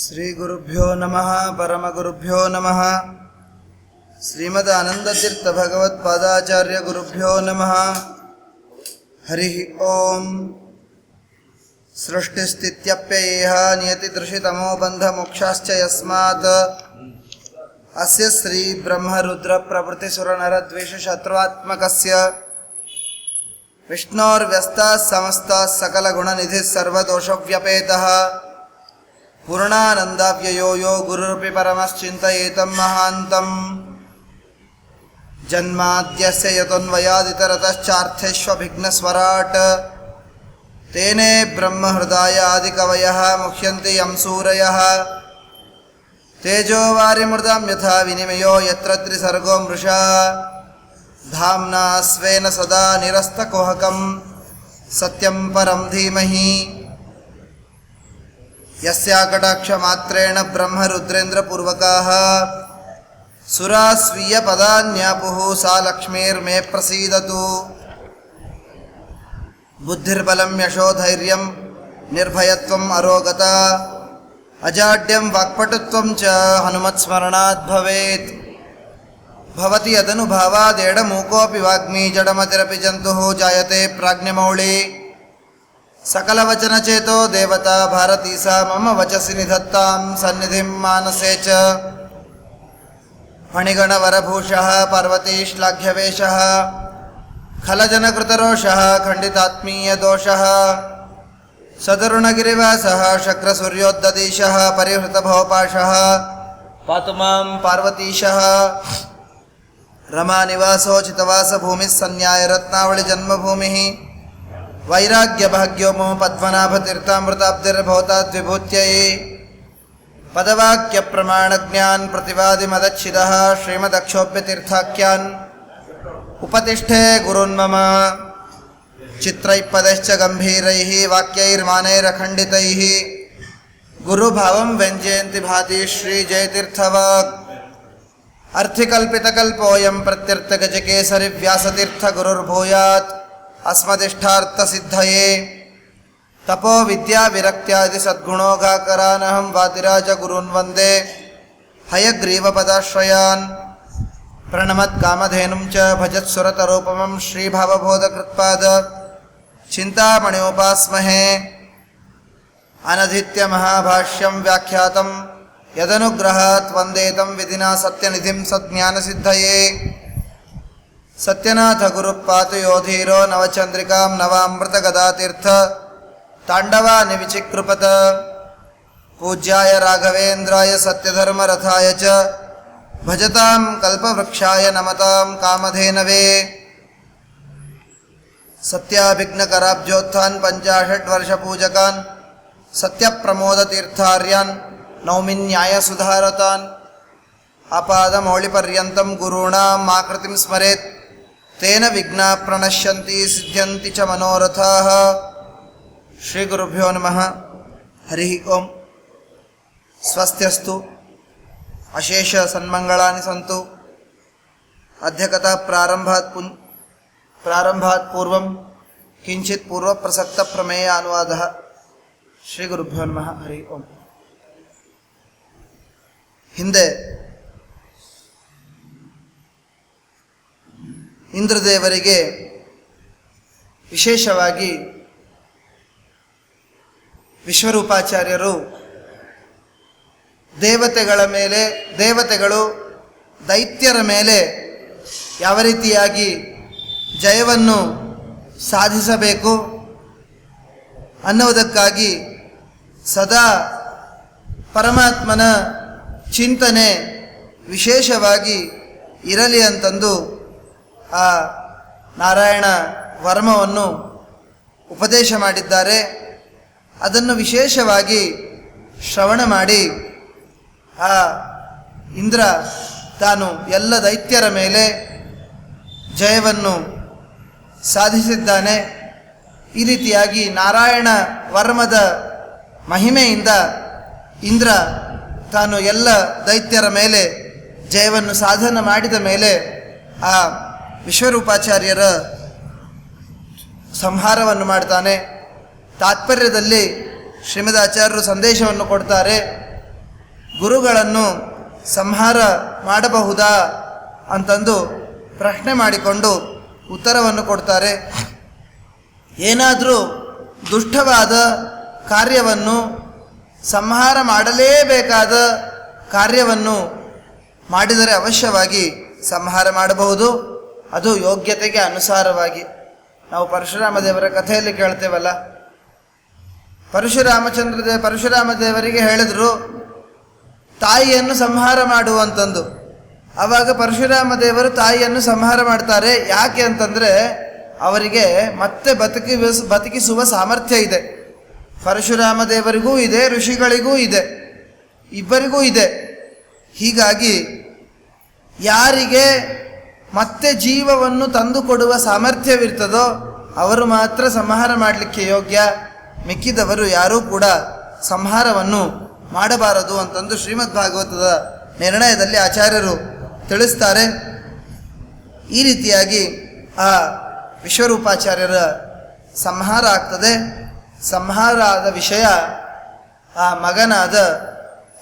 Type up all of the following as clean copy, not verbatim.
ಶ್ರೀ ಗುರುಭ್ಯೋ ನಮಃ ಪರಮಗುರುಭ್ಯೋ ನಮಃ. ಶ್ರೀಮದ್ ಆನಂದತೀರ್ಥ ಭಗವತ್ಪಾದಾಚಾರ್ಯ ಗುರುಭ್ಯೋ ನಮಃ. ಹರಿ ಓಂ. ಸೃಷ್ಟಿಸ್ಥಿತ್ಯಪ್ಯಯೇಹ ನಿಯತಿತೃಷಿತಮೋ ಬಂಧ ಮೋಕ್ಷಾಶ್ಚ ಯಸ್ಮಾತ್ ಅಸ್ಯ ಶ್ರೀ ಬ್ರಹ್ಮ ರುದ್ರ ಪ್ರಭೃತಿ ಸುರನರದ್ವೇಷ ಶತ್ರುವಾತ್ಮಕಸ್ಯ ವಿಷ್ಣೋರ್ವ್ಯಸ್ತಾಃ ಸಮಸ್ತಾಃ ಸಕಲಗುಣನಿಧಿಃ ಸರ್ವದೋಷವ್ಯಪೇತಃ ಪೂರ್ಣಾನಂದಾವ್ಯಯೋ ಯೋ ಗುರುರಪಿ ಪರಮಶ್ಚಿಂತಯೇತಂ ಮಹಾಂತಂ. ಜನ್ಮಾದ್ಯಸ್ಯ ಯತೋನ್ವಯಾದಿತರತಶ್ಚಾರ್ಥೇಷ್ವಭಿಘ್ನಸ್ವರಾಟ್ ತೇನೇ ಬ್ರಹ್ಮಹೃದಯಾದಿಕವಯಃ ಮುಹ್ಯಂತಿ ಯಂ ಸೂರಯಃ. ತೇಜೋವಾರಿಮೃದಾಂ ಯಥಾ ವಿನಿಮಯೋ ಯತ್ರ ತ್ರಿಸರ್ಗೋ ಮೃಷಾ ಧಾಮ್ನಾ ಸ್ವೇನ ಸದಾ ನಿರಸ್ತಕುಹಕಂ ಸತ್ಯಂ ಪರಂ ಧೀಮಹಿ. ಯಸ್ಯಾ ಕಟಾಕ್ಷಮಾತ್ರೇಣ ಬ್ರಹ್ಮರುದ್ರೇಂದ್ರಪೂರ್ವಕಾಃ ಸುರಾ ಸ್ವೀಯಪದಾನ್ಯಾಪುಃ ಸಾ ಲಕ್ಷ್ಮೀರ್ಮೇ ಪ್ರಸೀದತು. ಬುದ್ಧಿರ್ಬಲಂ ಯಶೋಧೈರ್ಯಂ ನಿರ್ಭಯತ್ವಂ ಅರೋಗತಾ ಅಜಾಡ್ಯಂ ವಾಕ್ಪಟುತ್ವಂ ಚ ಹನುಮತ್ಸ್ಮರಣಾತ್ ಭವೇತ್. ಭವತಿ ಯದನುಭಾವಾದೇಡಮೂಕೋಪಿ ವಾಗ್ಮಿ ಜಡಮತಿರಪಿ ಜಂತುಃ ಜಾಯತೆ ಪ್ರಾಜ್ಞಮೌಳಿ. ಸಕಲವಚನಚೇತೋ ದೇವತಾ ಭಾರತೀ ಸಾ ಮಮ ವಚಸಿ ನಿಧತ್ತಾಂ ಸನ್ನಿಧಿಂ ಮಾನಸೇ ಚ. ಫಣಿಗಣವರಭೂಷಃ ಪಾರ್ವತೀಶ್ಲಾಘ್ಯವೇಷಃ ಖಲಜನಕೃತರೋಷಃ ಖಂಡಿತಾತ್ಮೀಯದೋಷಃ ಸದರುಣಗಿರಿವಾಸಃ ಶಕ್ರಸೂರ್ಯೋದ್ದದೀಶಃ ಪರಿಹೃತಭವಪಾಶಃ ಪಾತು ಮಾಂ ಪಾರ್ವತೀಶಃ. ರಮಾನಿವಾಸೋಚಿತವಾಸಭೂಮಿಃ ಸನ್ಯಾಯರತ್ನಾವಳಿ ಜನ್ಮಭೂಮಿಃ ವೈರಾಗ್ಯಭಾಗ್ಯೋಮೋ ಪದ್ಮನಾಭತೀರ್ಥಾಮೃತಾಬ್ಧಿರ್ಭವತಾದ್ವಿಭೂತ್ಯೈ. ಪದವಾಕ್ಯಪ್ರಮಾಣಜ್ಞಾನ್ ಪ್ರತಿವಾದಿಮದಚ್ಛಿದಃ ಶ್ರೀಮದಕ್ಷೋಭ್ಯತೀರ್ಥಾಖ್ಯಾನ್ ಉಪತಿಷ್ಠೆ ಗುರುನ್ಮಮ. ಚಿತ್ರೈಃಪದಶ್ಚ ಗಂಭೀರೈಃ ವಾಕ್ಯೈರ್ಮಾನೈರಖಂಡಿತೈಃ ಗುರುಭಾವಂ ವ್ಯಂಜಯಂತಿ ಭಾತಿ ಶ್ರೀಜಯತೀರ್ಥವಾಕ್. ಅರ್ಥಿಕಲ್ಪಿತಕಲ್ಪೋಯಂ ಪ್ರತ್ಯರ್ಥಗಜಕೇಸರಿ ವ್ಯಾಸತೀರ್ಥಗುರುರ್ಭೂಯಾತ್ ಅಸ್ಮದಿಷ್ಟಾರ್ಥಸಿದ್ಧಯೇ. ತಪೋ ವಿದ್ಯಾ ವಿರಕ್ತ್ಯಾದಿ ಸದ್ಗುಣೋಗಾಕರಾನಹಂ ವಾದಿರಾಜ ಗುರುನ್ ವಂದೇ ಹಯಗ್ರೀವಪದಾಶ್ರಯಾನ್. ಪ್ರಣಮತ್ ಕಾಮಧೇನುಂ ಚ ಭಜತ್ ಸುರತರೂಪಮಂ ಶ್ರೀಭಾವಬೋಧಕೃತ್ಪಾದ ಚಿಂತಾಮಣಿೋಪಾಸ್ಮಹೇ. ಅನಧಿತ್ಯ ಮಹಾಭಾಷ್ಯಂ ವ್ಯಾಖ್ಯಾತಂ ಯದನುಗ್ರಹಾತ್ ವಂದೇತಂ ವಿಧಿನಾ ಸತ್ಯನಿಧಿಂ ಸಜ್ಞಾನಸಿದ್ಧಯೇ. ಸತ್ಯನಾಥ ಗುರುಪಾತು ಯೋಧೀರೋ ನವಚಂದ್ರಿಕಾಂ ನವಾಮೃತಗದಾತೀರ್ಥ ತಾಂಡವಾನಿ ವಿಚಿಕೃಪತ. ಪೂಜ್ಯಾಯ ರಾಘವೇಂದ್ರಾಯ ಸತ್ಯಧರ್ಮರಥಾಯ ಚ ಭಜತಾಂ ಕಲ್ಪವೃಕ್ಷಾಯ ನಮತಾಂ ಕಾಮಧೇನವೇ. ಸತ್ಯಾಭಿಘ್ನಕರಾಬ್ಜೋತ್ಥಾನ್ ಪಂಚಾಷಡ್ವರ್ಷಪೂಜಕಾನ್ ಸತ್ಯಪ್ರಮೋದತೀರ್ಥಾರ್ಯಾನ್ ನೌಮಿ ನ್ಯಾಯಸುಧಾರತಾನ್. ಆಪಾದಮೌಳಿಪರ್ಯಂತಂ ಗುರುಣಾಂ ಆಕೃತಿಂ ಸ್ಮರೇತ್ ತೇನ ವಿಘ್ನಾ ಪ್ರಣಶ್ಯಂತಿ ಸಿದ್ಧ್ಯಂತಿ ಚ ಮನೋರಥಾಃ. ಶ್ರೀ ಗುರುಭ್ಯೋ ನಮಃ. ಹರಿ ಓಂ. ಸ್ವಸ್ತ್ಯಸ್ತು ಅಶೇಷ ಸನ್ಮಂಗಳಾನಿ ಸಂತು. ಅದ್ಯ ಕಥಾ ಪ್ರಾರಂಭಾತ್ ಪೂರ್ವಂ ಕಿಂಚಿತ್ ಪೂರ್ವಪ್ರಸಕ್ತ ಪ್ರಮೇಯ ಅನುವಾದಃ. ಶ್ರೀ ಗುರುಭ್ಯೋ ನಮಃ. ಹರಿ ಓಂ. ಹಿಂದೆ ಇಂದ್ರದೇವರಿಗೆ ವಿಶೇಷವಾಗಿ ವಿಶ್ವರೂಪಾಚಾರ್ಯರು ದೇವತೆಗಳು ದೈತ್ಯರ ಮೇಲೆ ಯಾವ ರೀತಿಯಾಗಿ ಜಯವನ್ನು ಸಾಧಿಸಬೇಕು ಅನ್ನುವುದಕ್ಕಾಗಿ ಸದಾ ಪರಮಾತ್ಮನ ಚಿಂತನೆ ವಿಶೇಷವಾಗಿ ಇರಲಿ ಅಂತಂದು ಆ ನಾರಾಯಣ ವರ್ಮವನ್ನು ಉಪದೇಶ ಮಾಡಿದ್ದಾರೆ. ಅದನ್ನು ವಿಶೇಷವಾಗಿ ಶ್ರವಣ ಮಾಡಿ ಆ ಇಂದ್ರ ತಾನು ಎಲ್ಲ ದೈತ್ಯರ ಮೇಲೆ ಜಯವನ್ನು ಸಾಧಿಸಿದ್ದಾನೆ. ಈ ರೀತಿಯಾಗಿ ನಾರಾಯಣ ವರ್ಮದ ಮಹಿಮೆಯಿಂದ ಇಂದ್ರ ತಾನು ಎಲ್ಲ ದೈತ್ಯರ ಮೇಲೆ ಜಯವನ್ನು ಸಾಧನ ಮಾಡಿದ ಮೇಲೆ ಆ ವಿಶ್ವರೂಪಾಚಾರ್ಯರ ಸಂಹಾರವನ್ನು ಮಾಡ್ತಾನೆ. ತಾತ್ಪರ್ಯದಲ್ಲಿ ಶ್ರೀಮದಾಚಾರ್ಯರು ಸಂದೇಶವನ್ನು ಕೊಡ್ತಾರೆ. ಗುರುಗಳನ್ನು ಸಂಹಾರ ಮಾಡಬಹುದಾ ಅಂತಂದು ಪ್ರಶ್ನೆ ಮಾಡಿಕೊಂಡು ಉತ್ತರವನ್ನು ಕೊಡ್ತಾರೆ. ಏನಾದರೂ ದುಷ್ಟವಾದ ಕಾರ್ಯವನ್ನು, ಸಂಹಾರ ಮಾಡಲೇಬೇಕಾದ ಕಾರ್ಯವನ್ನು ಮಾಡಿದರೆ ಅವಶ್ಯವಾಗಿ ಸಂಹಾರ ಮಾಡಬಹುದು, ಅದು ಯೋಗ್ಯತೆಗೆ ಅನುಸಾರವಾಗಿ. ನಾವು ಪರಶುರಾಮ ದೇವರ ಕಥೆಯಲ್ಲಿ ಕೇಳ್ತೇವಲ್ಲ, ಪರಶುರಾಮ ದೇವರಿಗೆ ಹೇಳಿದ್ರು ತಾಯಿಯನ್ನು ಸಂಹಾರ ಮಾಡುವಂತಂದು. ಆವಾಗ ಪರಶುರಾಮ ದೇವರು ತಾಯಿಯನ್ನು ಸಂಹಾರ ಮಾಡ್ತಾರೆ. ಯಾಕೆ ಅಂತಂದರೆ ಅವರಿಗೆ ಮತ್ತೆ ಬದುಕಿಸುವ ಸಾಮರ್ಥ್ಯ ಇದೆ. ಪರಶುರಾಮ ದೇವರಿಗೂ ಇದೆ, ಋಷಿಗಳಿಗೂ ಇದೆ, ಇಬ್ಬರಿಗೂ ಇದೆ. ಹೀಗಾಗಿ ಯಾರಿಗೆ ಮತ್ತೆ ಜೀವವನ್ನು ತಂದುಕೊಡುವ ಸಾಮರ್ಥ್ಯವಿರ್ತದೋ ಅವರು ಮಾತ್ರ ಸಂಹಾರ ಮಾಡಲಿಕ್ಕೆ ಯೋಗ್ಯ, ಮಿಕ್ಕಿದವರು ಯಾರೂ ಕೂಡ ಸಂಹಾರವನ್ನು ಮಾಡಬಾರದು ಅಂತಂದು ಶ್ರೀಮದ್ ಭಾಗವತದ ನಿರ್ಣಯದಲ್ಲಿ ಆಚಾರ್ಯರು ತಿಳಿಸ್ತಾರೆ. ಈ ರೀತಿಯಾಗಿ ಆ ವಿಶ್ವರೂಪಾಚಾರ್ಯರ ಸಂಹಾರ ಆಗ್ತದೆ. ಸಂಹಾರ ಆದ ವಿಷಯ ಆ ಮಗನಾದ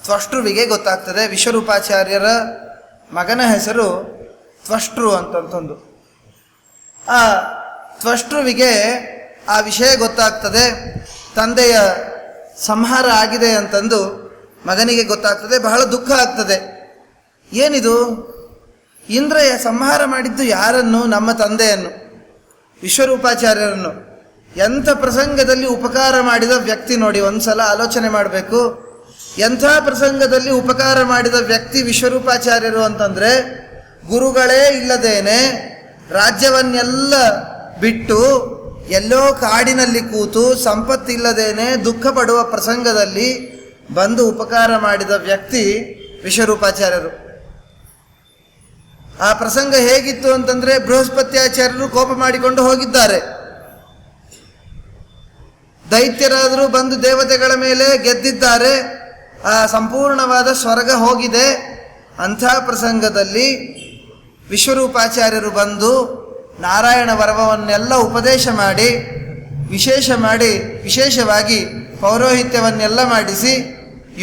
ತ್ವಷ್ಟೃವಿಗೆ ಗೊತ್ತಾಗ್ತದೆ. ವಿಶ್ವರೂಪಾಚಾರ್ಯರ ಮಗನ ಹೆಸರು ತ್ವಷ್ಟೃ ಅಂತಂತಂದು. ಆ ತ್ವಷ್ಟೃವಿಗೆ ಆ ವಿಷಯ ಗೊತ್ತಾಗ್ತದೆ, ತಂದೆಯ ಸಂಹಾರ ಆಗಿದೆ ಅಂತಂದು ಮಗನಿಗೆ ಗೊತ್ತಾಗ್ತದೆ. ಬಹಳ ದುಃಖ ಆಗ್ತದೆ. ಏನಿದು, ಇಂದ್ರ ಸಂಹಾರ ಮಾಡಿದ್ದು ಯಾರನ್ನು? ನಮ್ಮ ತಂದೆಯನ್ನು, ವಿಶ್ವರೂಪಾಚಾರ್ಯರನ್ನು. ಎಂಥ ಪ್ರಸಂಗದಲ್ಲಿ ಉಪಕಾರ ಮಾಡಿದ ವ್ಯಕ್ತಿ ನೋಡಿ, ಒಂದ್ಸಲ ಆಲೋಚನೆ ಮಾಡಬೇಕು. ಎಂಥ ಪ್ರಸಂಗದಲ್ಲಿ ಉಪಕಾರ ಮಾಡಿದ ವ್ಯಕ್ತಿ ವಿಶ್ವರೂಪಾಚಾರ್ಯರು ಅಂತಂದರೆ, ಗುರುಗಳೇ ಇಲ್ಲದೇನೆ ರಾಜ್ಯವನ್ನೆಲ್ಲ ಬಿಟ್ಟು ಎಲ್ಲೋ ಕಾಡಿನಲ್ಲಿ ಕೂತು ಸಂಪತ್ತಿಲ್ಲದೇನೆ ದುಃಖ ಪಡುವ ಪ್ರಸಂಗದಲ್ಲಿ ಬಂದು ಉಪಕಾರ ಮಾಡಿದ ವ್ಯಕ್ತಿ ವಿಶ್ವರೂಪಾಚಾರ್ಯರು. ಆ ಪ್ರಸಂಗ ಹೇಗಿತ್ತು ಅಂತಂದರೆ, ಬೃಹಸ್ಪತ್ಯಾಚಾರ್ಯರು ಕೋಪ ಮಾಡಿಕೊಂಡು ಹೋಗಿದ್ದಾರೆ. ದೈತ್ಯರಾದರೂ ಬಂದು ದೇವತೆಗಳ ಮೇಲೆ ಗೆದ್ದಿದ್ದಾರೆ. ಆ ಸಂಪೂರ್ಣವಾದ ಸ್ವರ್ಗ ಹೋಗಿದೆ. ಅಂಥ ಪ್ರಸಂಗದಲ್ಲಿ ವಿಶ್ವರೂಪಾಚಾರ್ಯರು ಬಂದು ನಾರಾಯಣ ವರವನ್ನೆಲ್ಲ ಉಪದೇಶ ಮಾಡಿ, ವಿಶೇಷವಾಗಿ ಪೌರೋಹಿತ್ಯವನ್ನೆಲ್ಲ ಮಾಡಿಸಿ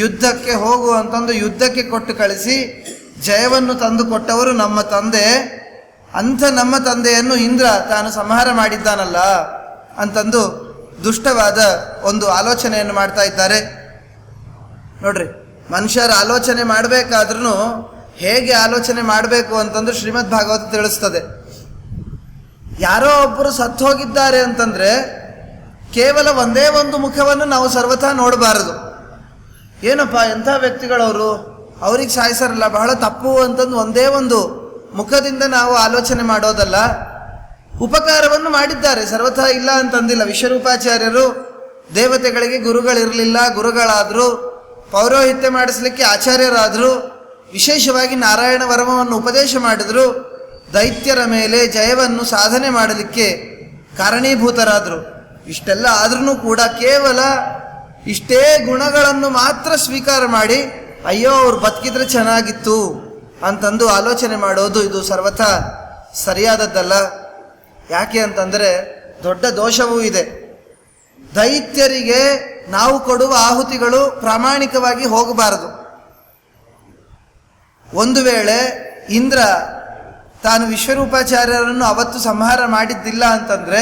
ಯುದ್ಧಕ್ಕೆ ಹೋಗುವಂತಂದು ಯುದ್ಧಕ್ಕೆ ಕೊಟ್ಟು ಕಳಿಸಿ ಜಯವನ್ನು ತಂದು ಕೊಟ್ಟವರು ನಮ್ಮ ತಂದೆ. ಅಂಥ ನಮ್ಮ ತಂದೆಯನ್ನು ಇಂದ್ರ ತಾನು ಸಂಹಾರ ಮಾಡಿದ್ದಾನಲ್ಲ ಅಂತಂದು ದುಷ್ಟವಾದ ಒಂದು ಆಲೋಚನೆಯನ್ನು ಮಾಡ್ತಾ ಇದ್ದಾರೆ. ನೋಡ್ರಿ, ಮನುಷ್ಯರ ಆಲೋಚನೆ ಮಾಡಬೇಕಾದ್ರೂ ಹೇಗೆ ಆಲೋಚನೆ ಮಾಡಬೇಕು ಅಂತಂದ್ರೆ ಶ್ರೀಮದ್ ಭಾಗವತ ತಿಳಿಸ್ತದೆ. ಯಾರೋ ಒಬ್ಬರು ಸತ್ತು ಹೋಗಿದ್ದಾರೆ ಅಂತಂದರೆ ಕೇವಲ ಒಂದೇ ಒಂದು ಮುಖವನ್ನು ನಾವು ಸರ್ವಥಾ ನೋಡಬಾರದು. ಏನಪ್ಪ ಎಂಥ ವ್ಯಕ್ತಿಗಳವರು, ಅವ್ರಿಗೆ ಸಾಯಿಸರಲ್ಲ, ಬಹಳ ತಪ್ಪು ಅಂತಂದು ಒಂದೇ ಒಂದು ಮುಖದಿಂದ ನಾವು ಆಲೋಚನೆ ಮಾಡೋದಲ್ಲ. ಉಪಕಾರವನ್ನು ಮಾಡಿದ್ದಾರೆ, ಸರ್ವಥಾ ಇಲ್ಲ ಅಂತಂದಿಲ್ಲ. ವಿಶ್ವರೂಪಾಚಾರ್ಯರು ದೇವತೆಗಳಿಗೆ ಗುರುಗಳಿರಲಿಲ್ಲ, ಗುರುಗಳಾದರು. ಪೌರೋಹಿತ್ಯ ಮಾಡಿಸ್ಲಿಕ್ಕೆ ಆಚಾರ್ಯರಾದರು. ವಿಶೇಷವಾಗಿ ನಾರಾಯಣ ವರಮವನ್ನು ಉಪದೇಶ ಮಾಡಿದರು. ದೈತ್ಯರ ಮೇಲೆ ಜಯವನ್ನು ಸಾಧನೆ ಮಾಡಲಿಕ್ಕೆ ಕಾರಣೀಭೂತರಾದರು. ಇಷ್ಟೆಲ್ಲ ಆದ್ರೂ ಕೂಡ ಕೇವಲ ಇಷ್ಟೇ ಗುಣಗಳನ್ನು ಮಾತ್ರ ಸ್ವೀಕಾರ ಮಾಡಿ ಅಯ್ಯೋ ಅವ್ರು ಬದುಕಿದ್ರೆ ಚೆನ್ನಾಗಿತ್ತು ಅಂತಂದು ಆಲೋಚನೆ ಮಾಡೋದು ಇದು ಸರ್ವಥಾ ಸರಿಯಾದದ್ದಲ್ಲ. ಯಾಕೆ ಅಂತಂದರೆ ದೊಡ್ಡ ದೋಷವೂ ಇದೆ. ದೈತ್ಯರಿಗೆ ನಾವು ಕೊಡುವ ಆಹುತಿಗಳು ಪ್ರಾಮಾಣಿಕವಾಗಿ ಹೋಗಬಾರದು. ಒಂದು ವೇಳೆ ಇಂದ್ರ ತಾನು ವಿಶ್ವರೂಪಾಚಾರ್ಯರನ್ನು ಅವತ್ತು ಸಂಹಾರ ಮಾಡಿದ್ದಿಲ್ಲ ಅಂತಂದರೆ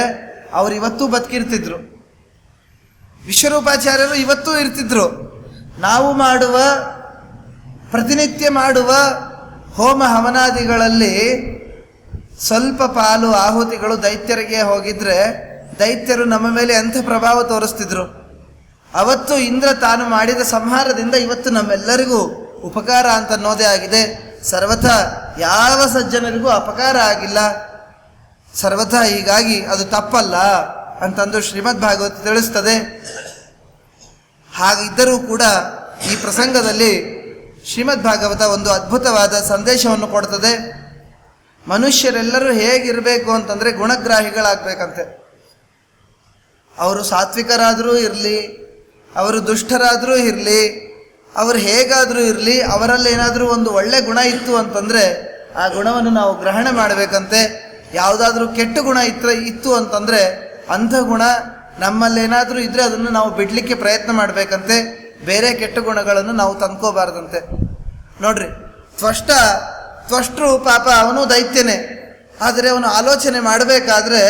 ಅವರು ಇವತ್ತೂ ಬದುಕಿರ್ತಿದ್ರು, ವಿಶ್ವರೂಪಾಚಾರ್ಯರು ಇವತ್ತೂ ಇರ್ತಿದ್ರು. ನಾವು ಪ್ರತಿನಿತ್ಯ ಮಾಡುವ ಹೋಮ ಹವನಾದಿಗಳಲ್ಲಿ ಸ್ವಲ್ಪ ಪಾಲು ಆಹುತಿಗಳು ದೈತ್ಯರಿಗೆ ಹೋಗಿದ್ರೆ ದೈತ್ಯರು ನಮ್ಮ ಮೇಲೆ ಎಂಥ ಪ್ರಭಾವ ತೋರಿಸ್ತಿದ್ರು. ಅವತ್ತು ಇಂದ್ರ ತಾನು ಮಾಡಿದ ಸಂಹಾರದಿಂದ ಇವತ್ತು ನಮ್ಮೆಲ್ಲರಿಗೂ ಉಪಕಾರ ಅಂತ ಅನ್ನೋದೇ ಆಗಿದೆ. ಸರ್ವಥಾ ಯಾವ ಸಜ್ಜನರಿಗೂ ಅಪಕಾರ ಆಗಿಲ್ಲ, ಸರ್ವಥಾ. ಹೀಗಾಗಿ ಅದು ತಪ್ಪಲ್ಲ ಅಂತಂದು ಶ್ರೀಮದ್ ಭಾಗವತ ತಿಳಿಸ್ತದೆ. ಹಾಗಿದ್ದರೂ ಕೂಡ ಈ ಪ್ರಸಂಗದಲ್ಲಿ ಶ್ರೀಮದ್ ಭಾಗವತ ಒಂದು ಅದ್ಭುತವಾದ ಸಂದೇಶವನ್ನು ಕೊಡ್ತದೆ. ಮನುಷ್ಯರೆಲ್ಲರೂ ಹೇಗಿರಬೇಕು ಅಂತಂದರೆ ಗುಣಗ್ರಾಹಿಗಳಾಗಬೇಕಂತೆ. ಅವರು ಸಾತ್ವಿಕರಾದರೂ ಇರಲಿ, ಅವರು ದುಷ್ಟರಾದರೂ ಇರಲಿ, ಅವರು ಹೇಗಾದರೂ ಇರಲಿ, ಅವರಲ್ಲಿ ಏನಾದರೂ ಒಂದು ಒಳ್ಳೆ ಗುಣ ಇತ್ತು ಅಂತಂದರೆ ಆ ಗುಣವನ್ನು ನಾವು ಗ್ರಹಣ ಮಾಡಬೇಕಂತೆ. ಯಾವುದಾದ್ರೂ ಕೆಟ್ಟ ಗುಣ ಇತ್ತು ಅಂತಂದರೆ ಅಂಥ ಗುಣ ನಮ್ಮಲ್ಲೇನಾದರೂ ಇದ್ದರೆ ಅದನ್ನು ನಾವು ಬಿಡಲಿಕ್ಕೆ ಪ್ರಯತ್ನ ಮಾಡಬೇಕಂತೆ. ಬೇರೆ ಕೆಟ್ಟ ಗುಣಗಳನ್ನು ನಾವು ತಂದ್ಕೋಬಾರ್ದಂತೆ. ನೋಡ್ರಿ, ತ್ವಷ್ಟೃ ಪಾಪ ಅವನು ದೈತ್ಯನೇ, ಆದರೆ ಅವನು ಆಲೋಚನೆ ಮಾಡಬೇಕಾದ್ರೆ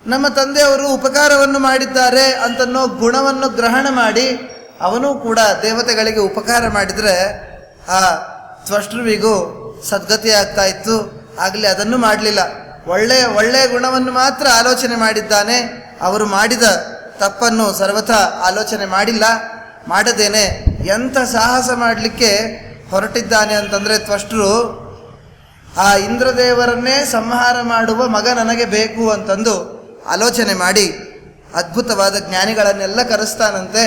ನಮ್ಮ ತಂದೆಯವರು ಉಪಕಾರವನ್ನು ಮಾಡಿದ್ದಾರೆ ಅಂತನ್ನೋ ಗುಣವನ್ನು ಗ್ರಹಣ ಮಾಡಿ ಅವನು ಕೂಡ ದೇವತೆಗಳಿಗೆ ಉಪಕಾರ ಮಾಡಿದರೆ ಆ ತ್ವಷ್ಟೃವಿಗೂ ಸದ್ಗತಿ ಆಗ್ತಾ ಇತ್ತು. ಆಗಲಿ ಅದನ್ನು ಮಾಡಲಿಲ್ಲ. ಒಳ್ಳೆಯ ಗುಣವನ್ನು ಮಾತ್ರ ಆಲೋಚನೆ ಮಾಡಿದ್ದಾನೆ. ಅವರು ಮಾಡಿದ ತಪ್ಪನ್ನು ಸರ್ವಥಾ ಆಲೋಚನೆ ಮಾಡಿಲ್ಲ. ಮಾಡದೇನೆ ಎಂಥ ಸಾಹಸ ಮಾಡಲಿಕ್ಕೆ ಹೊರಟಿದ್ದಾನೆ ಅಂತಂದರೆ ತ್ವಷ್ಟೃ ಆ ಇಂದ್ರದೇವರನ್ನೇ ಸಂಹಾರ ಮಾಡುವ ಮಗ ನನಗೆ ಬೇಕು ಅಂತಂದು ಆಲೋಚನೆ ಮಾಡಿ ಅದ್ಭುತವಾದ ಜ್ಞಾನಿಗಳನ್ನೆಲ್ಲ ಕರೆಸ್ತಾನಂತೆ.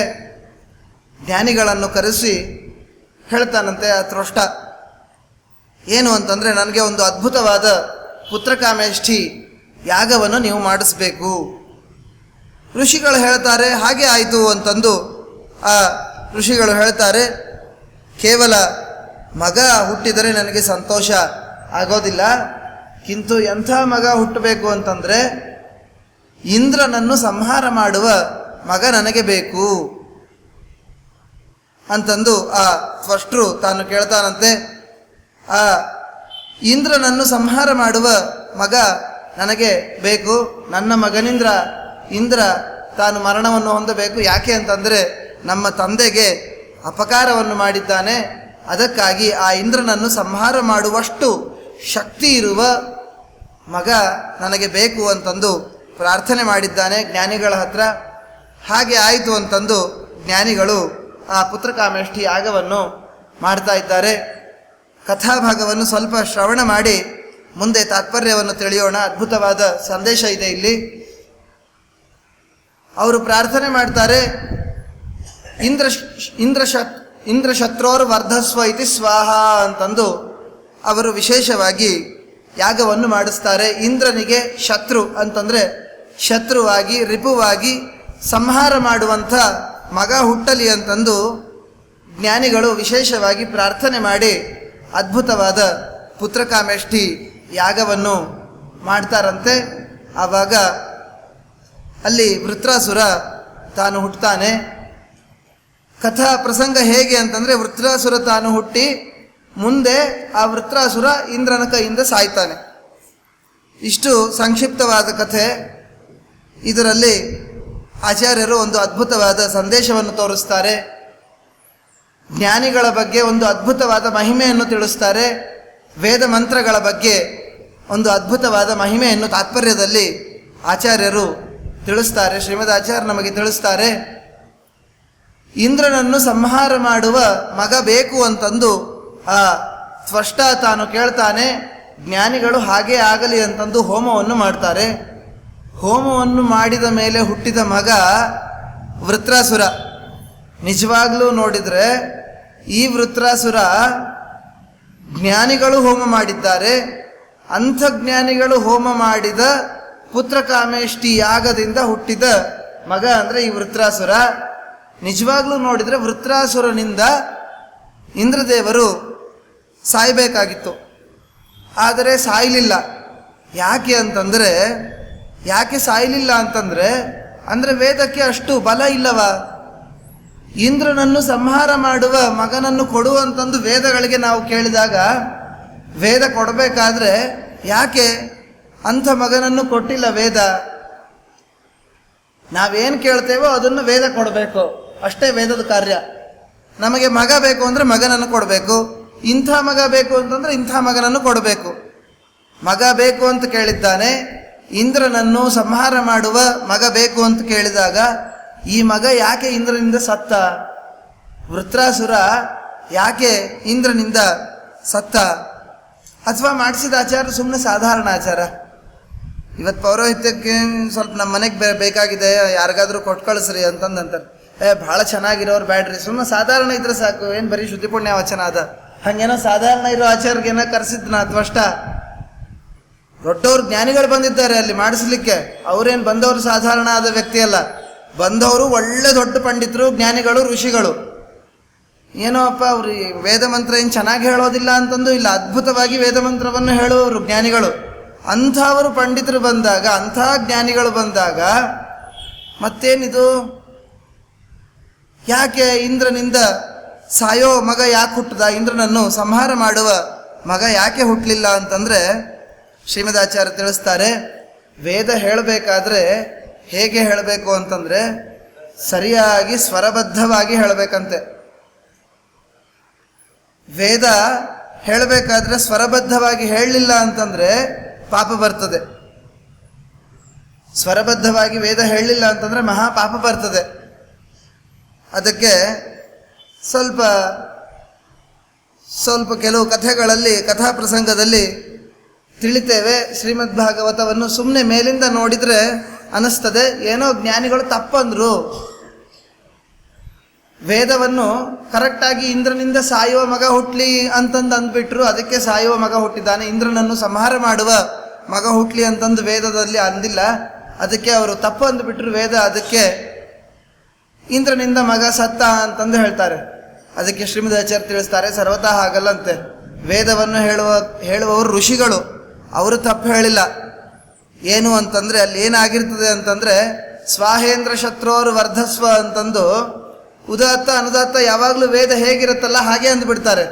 ಜ್ಞಾನಿಗಳನ್ನು ಕರೆಸಿ ಹೇಳ್ತಾನಂತೆ ಆ ತ್ವಷ್ಟ ಏನು ಅಂತಂದರೆ, ನನಗೆ ಒಂದು ಅದ್ಭುತವಾದ ಪುತ್ರಕಾಮೇಷ್ಠಿ ಯಾಗವನ್ನು ನೀವು ಮಾಡಿಸ್ಬೇಕು. ಋಷಿಗಳು ಹೇಳ್ತಾರೆ, ಹಾಗೆ ಆಯಿತು ಅಂತಂದು ಆ ಋಷಿಗಳು ಹೇಳ್ತಾರೆ, ಕೇವಲ ಮಗ ಹುಟ್ಟಿದರೆ ನನಗೆ ಸಂತೋಷ ಆಗೋದಿಲ್ಲ, ಕಿಂತು ಎಂಥ ಮಗ ಹುಟ್ಟಬೇಕು ಅಂತಂದರೆ ಇಂದ್ರನನ್ನು ಸಂಹಾರ ಮಾಡುವ ಮಗ ನನಗೆ ಬೇಕು ಅಂತಂದು ಆ ತ್ವಷ್ಟೃ ತಾನು ಕೇಳ್ತಾನಂತೆ. ಆ ಇಂದ್ರನನ್ನು ಸಂಹಾರ ಮಾಡುವ ಮಗ ನನಗೆ ಬೇಕು. ನನ್ನ ಮಗನಿಂದ ಇಂದ್ರ ತಾನು ಮರಣವನ್ನು ಹೊಂದಬೇಕು. ಯಾಕೆ ಅಂತಂದರೆ ನಮ್ಮ ತಂದೆಗೆ ಅಪಕಾರವನ್ನು ಮಾಡಿದ್ದಾನೆ. ಅದಕ್ಕಾಗಿ ಆ ಇಂದ್ರನನ್ನು ಸಂಹಾರ ಮಾಡುವಷ್ಟು ಶಕ್ತಿ ಇರುವ ಮಗ ನನಗೆ ಬೇಕು ಅಂತಂದು ಪ್ರಾರ್ಥನೆ ಮಾಡಿದ್ದಾನೆ ಜ್ಞಾನಿಗಳ ಹತ್ರ. ಹಾಗೆ ಆಯಿತು ಅಂತಂದು ಜ್ಞಾನಿಗಳು ಆ ಪುತ್ರಕಾಮೇಷ್ಠಿ ಯಾಗವನ್ನು ಮಾಡ್ತಾ ಇದ್ದಾರೆ. ಕಥಾಭಾಗವನ್ನು ಸ್ವಲ್ಪ ಶ್ರವಣ ಮಾಡಿ ಮುಂದೆ ತಾತ್ಪರ್ಯವನ್ನು ತಿಳಿಯೋಣ. ಅದ್ಭುತವಾದ ಸಂದೇಶ ಇದೆ ಇಲ್ಲಿ. ಅವರು ಪ್ರಾರ್ಥನೆ ಮಾಡ್ತಾರೆ, ಇಂದ್ರ ಶತ್ರೋರ್ ವರ್ಧಸ್ವ ಇತಿ ಸ್ವಾಹ ಅಂತಂದು ಅವರು ವಿಶೇಷವಾಗಿ ಯಾಗವನ್ನು ಮಾಡಿಸ್ತಾರೆ. ಇಂದ್ರನಿಗೆ ಶತ್ರು ಅಂತಂದರೆ ಶತ್ರುವಾಗಿ ರಿಪುವಾಗಿ ಸಂಹಾರ ಮಾಡುವಂಥ ಮಗ ಹುಟ್ಟಲಿ ಅಂತಂದು ಜ್ಞಾನಿಗಳು ವಿಶೇಷವಾಗಿ ಪ್ರಾರ್ಥನೆ ಮಾಡಿ ಅದ್ಭುತವಾದ ಪುತ್ರಕಾಮೇಷ್ಠಿ ಯಾಗವನ್ನು ಮಾಡ್ತಾರಂತೆ. ಆವಾಗ ಅಲ್ಲಿ ವೃತ್ರಾಸುರ ತಾನು ಹುಟ್ಟುತ್ತಾನೆ. ಕಥಾ ಪ್ರಸಂಗ ಹೇಗೆ ಅಂತಂದರೆ, ವೃತ್ರಾಸುರ ತಾನು ಹುಟ್ಟಿ ಮುಂದೆ ಆ ವೃತ್ರಾಸುರ ಇಂದ್ರನ ಕೈಯಿಂದ ಸಾಯ್ತಾನೆ. ಇಷ್ಟು ಸಂಕ್ಷಿಪ್ತವಾದ ಕಥೆ. ಇದರಲ್ಲಿ ಆಚಾರ್ಯರು ಒಂದು ಅದ್ಭುತವಾದ ಸಂದೇಶವನ್ನು ತೋರಿಸ್ತಾರೆ. ಜ್ಞಾನಿಗಳ ಬಗ್ಗೆ ಒಂದು ಅದ್ಭುತವಾದ ಮಹಿಮೆಯನ್ನು ತಿಳಿಸ್ತಾರೆ. ವೇದ ಮಂತ್ರಗಳ ಬಗ್ಗೆ ಒಂದು ಅದ್ಭುತವಾದ ಮಹಿಮೆಯನ್ನು ತಾತ್ಪರ್ಯದಲ್ಲಿ ಆಚಾರ್ಯರು ತಿಳಿಸ್ತಾರೆ. ಶ್ರೀಮದ್ ಆಚಾರ್ಯ ನಮಗೆ ತಿಳಿಸ್ತಾರೆ. ಇಂದ್ರನನ್ನು ಸಂಹಾರ ಮಾಡುವ ಮಗ ಬೇಕು ಅಂತಂದು ಆ ತ್ವಷ್ಟ ತಾನು ಕೇಳ್ತಾನೆ. ಜ್ಞಾನಿಗಳು ಹಾಗೇ ಆಗಲಿ ಅಂತಂದು ಹೋಮವನ್ನು ಮಾಡ್ತಾರೆ. ಹೋಮವನ್ನು ಮಾಡಿದ ಮೇಲೆ ಹುಟ್ಟಿದ ಮಗ ವೃತ್ರಾಸುರ. ನಿಜವಾಗ್ಲೂ ನೋಡಿದರೆ ಈ ವೃತ್ರಾಸುರ ಜ್ಞಾನಿಗಳು ಹೋಮ ಮಾಡಿದ್ದಾರೆ. ಅಂಥ ಜ್ಞಾನಿಗಳು ಹೋಮ ಮಾಡಿದ ಪುತ್ರಕಾಮೇಷ್ಠಿ ಯಾಗದಿಂದ ಹುಟ್ಟಿದ ಮಗ ಅಂದರೆ ಈ ವೃತ್ರಾಸುರ. ನಿಜವಾಗ್ಲೂ ನೋಡಿದರೆ ವೃತ್ರಾಸುರನಿಂದ ಇಂದ್ರದೇವರು ಸಾಯಬೇಕಾಗಿತ್ತು, ಆದರೆ ಸಾಯಲಿಲ್ಲ. ಯಾಕೆ ಸಾಯಲಿಲ್ಲ ಅಂತಂದರೆ ಅಂದರೆ ವೇದಕ್ಕೆ ಅಷ್ಟು ಬಲ ಇಲ್ಲವ? ಇಂದ್ರನನ್ನು ಸಂಹಾರ ಮಾಡುವ ಮಗನನ್ನು ಕೊಡುವಂತಂದು ವೇದಗಳಿಗೆ ನಾವು ಕೇಳಿದಾಗ ವೇದ ಕೊಡಬೇಕಾದ್ರೆ ಯಾಕೆ ಅಂಥ ಮಗನನ್ನು ಕೊಟ್ಟಿಲ್ಲ ವೇದ? ನಾವೇನು ಕೇಳ್ತೇವೋ ಅದನ್ನು ವೇದ ಕೊಡಬೇಕು, ಅಷ್ಟೇ ವೇದದ ಕಾರ್ಯ. ನಮಗೆ ಮಗ ಬೇಕು ಅಂದರೆ ಮಗನನ್ನು ಕೊಡಬೇಕು, ಇಂಥ ಮಗ ಬೇಕು ಅಂತಂದರೆ ಇಂಥ ಮಗನನ್ನು ಕೊಡಬೇಕು. ಮಗ ಬೇಕು ಅಂತ ಕೇಳಿದ್ದಾನೆ, ಇಂದ್ರನನ್ನು ಸಂಹಾರ ಮಾಡುವ ಮಗ ಬೇಕು ಅಂತ ಕೇಳಿದಾಗ ಈ ಮಗ ಯಾಕೆ ಇಂದ್ರನಿಂದ ಸತ್ತ? ವೃತ್ರಾಸುರ ಯಾಕೆ ಇಂದ್ರನಿಂದ ಸತ್ತ? ಅಥವಾ ಮಾಡಿಸಿದ ಆಚಾರ ಸುಮ್ಮನೆ ಸಾಧಾರಣ ಆಚಾರ? ಇವತ್ತು ಪೌರೋಹಿತ್ಯಕ್ಕೆ ಸ್ವಲ್ಪ ನಮ್ಮ ಮನೆಗೆ ಬೇಕಾಗಿದೆ, ಯಾರಿಗಾದ್ರೂ ಕೊಟ್ಟು ಕಳಿಸ್ರಿ ಅಂತಂದಂತಾರೆ. ಭಾಳ ಚೆನ್ನಾಗಿರೋರು ಬ್ಯಾಡ್ರಿ, ಸುಮ್ಮನೆ ಸಾಧಾರಣ ಇದ್ರೆ ಸಾಕು, ಏನು ಬರೀ ಶುದ್ಧಿ ಪುಣ್ಯ ವಚನ ಅದ. ಹಂಗೇನೋ ಸಾಧಾರಣ ಇರೋ ಆಚಾರ್ಯಗೇನೋ ಕರೆಸಿದ್ನ ಅತ್ವಷ್ಟ. ದೊಡ್ಡವ್ರು ಜ್ಞಾನಿಗಳು ಬಂದಿದ್ದಾರೆ ಅಲ್ಲಿ ಮಾಡಿಸ್ಲಿಕ್ಕೆ, ಅವ್ರೇನು ಬಂದವರು ಸಾಧಾರಣ ಆದ ವ್ಯಕ್ತಿ ಅಲ್ಲ, ಬಂದವರು ಒಳ್ಳೆ ದೊಡ್ಡ ಪಂಡಿತರು, ಜ್ಞಾನಿಗಳು, ಋಷಿಗಳು. ಏನೋ ಅಪ್ಪ ಅವ್ರು ವೇದ ಮಂತ್ರ ಏನು ಚೆನ್ನಾಗಿ ಹೇಳೋದಿಲ್ಲ ಅಂತಂದು ಇಲ್ಲ, ಅದ್ಭುತವಾಗಿ ವೇದ ಮಂತ್ರವನ್ನು ಹೇಳುವವರು ಜ್ಞಾನಿಗಳು. ಅಂಥವರು ಪಂಡಿತರು ಬಂದಾಗ, ಅಂಥ ಜ್ಞಾನಿಗಳು ಬಂದಾಗ ಮತ್ತೇನಿದು ಯಾಕೆ ಇಂದ್ರನಿಂದ ಸಾಯೋ ಮಗ ಯಾಕೆ ಹುಟ್ಟದ, ಇಂದ್ರನನ್ನು ಸಂಹಾರ ಮಾಡುವ ಮಗ ಯಾಕೆ ಹುಟ್ಟಲಿಲ್ಲ ಅಂತಂದರೆ ಶ್ರೀಮದಾಚಾರ್ಯ ತಿಳಿಸ್ತಾರೆ, ವೇದ ಹೇಳಬೇಕಾದ್ರೆ ಹೇಗೆ ಹೇಳಬೇಕು ಅಂತಂದರೆ ಸರಿಯಾಗಿ ಸ್ವರಬದ್ಧವಾಗಿ ಹೇಳಬೇಕಂತೆ. ವೇದ ಹೇಳಬೇಕಾದ್ರೆ ಸ್ವರಬದ್ಧವಾಗಿ ಹೇಳಲಿಲ್ಲ ಅಂತಂದರೆ ಪಾಪ ಬರ್ತದೆ. ಸ್ವರಬದ್ಧವಾಗಿ ವೇದ ಹೇಳಲಿಲ್ಲ ಅಂತಂದರೆ ಮಹಾಪಾಪ ಬರ್ತದೆ. ಅದಕ್ಕೆ ಸ್ವಲ್ಪ ಕೆಲವು ಕಥೆಗಳಲ್ಲಿ, ಕಥಾ ಪ್ರಸಂಗದಲ್ಲಿ ತಿಳಿತೇವೆ. ಶ್ರೀಮದ್ ಭಾಗವತವನ್ನು ಸುಮ್ಮನೆ ಮೇಲಿಂದ ನೋಡಿದರೆ ಅನ್ನಿಸ್ತದೆ ಏನೋ ಜ್ಞಾನಿಗಳು ತಪ್ಪಂದ್ರು, ವೇದವನ್ನು ಕರೆಕ್ಟಾಗಿ ಇಂದ್ರನಿಂದ ಸಾಯುವ ಮಗ ಹುಟ್ಲಿ ಅಂತಂದು ಅಂದ್ಬಿಟ್ರು, ಅದಕ್ಕೆ ಸಾಯುವ ಮಗ ಹುಟ್ಟಿದ್ದಾನೆ, ಇಂದ್ರನನ್ನು ಸಂಹಾರ ಮಾಡುವ ಮಗ ಹುಟ್ಲಿ ಅಂತಂದು ವೇದದಲ್ಲಿ ಅಂದಿಲ್ಲ, ಅದಕ್ಕೆ ಅವರು ತಪ್ಪು ಅಂದುಬಿಟ್ರು ವೇದ, ಅದಕ್ಕೆ ಇಂದ್ರನಿಂದ ಮಗ ಸತ್ತ ಅಂತಂದು ಹೇಳ್ತಾರೆ. ಅದಕ್ಕೆ ಶ್ರೀಮದಾಚಾರ್ಯ ತಿಳಿಸ್ತಾರೆ, ಸರ್ವತಃ ಹಾಗಲ್ಲಂತೆ. ವೇದವನ್ನು ಹೇಳುವವರು ಋಷಿಗಳು, ಅವರು ತಪ್ಪು ಹೇಳಿಲ್ಲ. ಏನು ಅಂತಂದರೆ ಅಲ್ಲಿ ಏನಾಗಿರ್ತದೆ ಅಂತಂದರೆ ಸ್ವಾಹೇಂದ್ರ ಶತ್ರುವರು ವರ್ಧಸ್ವ ಅಂತಂದು ಉದಾತ್ತ ಅನುದಾತ್ತ ಯಾವಾಗಲೂ ವೇದ ಹೇಗಿರುತ್ತಲ್ಲ ಹಾಗೆ ಅಂದ್ಬಿಡ್ತಾರೆ.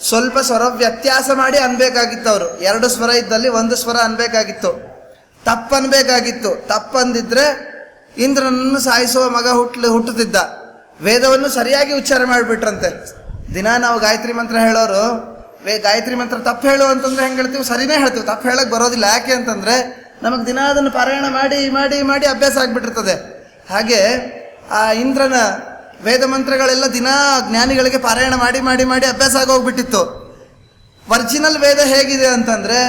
ಸ್ವಲ್ಪ ಸ್ವರ ವ್ಯತ್ಯಾಸ ಮಾಡಿ ಅನ್ಬೇಕಾಗಿತ್ತು. ಅವರು 2 ಸ್ವರ ಇದ್ದಲ್ಲಿ 1 ಸ್ವರ ಅನ್ಬೇಕಾಗಿತ್ತು, ತಪ್ಪನ್ಬೇಕಾಗಿತ್ತು. ತಪ್ಪಂದಿದ್ರೆ ಇಂದ್ರನನ್ನು ಸಾಯಿಸುವ ಮಗ ಹುಟ್ಟುತ್ತಿದ್ದ. ವೇದವನ್ನು ಸರಿಯಾಗಿ ಉಚ್ಚಾರ ಮಾಡಿಬಿಟ್ರಂತೆ. ದಿನ ನಾವು ಗಾಯತ್ರಿ ಮಂತ್ರ ಹೇಳೋರು ಗಾಯತ್ರಿ ಮಂತ್ರ ತಪ್ಪು ಹೇಳು ಅಂತಂದ್ರೆ ಹೆಂಗೆ ಹೇಳ್ತೀವಿ, ಸರಿನೇ ಹೇಳ್ತೀವಿ, ತಪ್ಪು ಹೇಳಕ್ಕೆ ಬರೋದಿಲ್ಲ. ಯಾಕೆ ಅಂತಂದರೆ ನಮಗೆ ದಿನ ಅದನ್ನು ಪಾರಾಯಣ ಮಾಡಿ ಮಾಡಿ ಮಾಡಿ ಅಭ್ಯಾಸ ಆಗಿಬಿಟ್ಟಿರ್ತದೆ. ಹಾಗೆ ಆ ಇಂದ್ರನ ವೇದ ಮಂತ್ರಗಳೆಲ್ಲ ದಿನ ಜ್ಞಾನಿಗಳಿಗೆ ಪಾರಾಯಣ ಮಾಡಿ ಮಾಡಿ ಮಾಡಿ ಅಭ್ಯಾಸ ಆಗೋಗ್ಬಿಟ್ಟಿತ್ತು. ಒರಿಜಿನಲ್ ವೇದ ಹೇಗಿದೆ ಅಂತಂದರೆ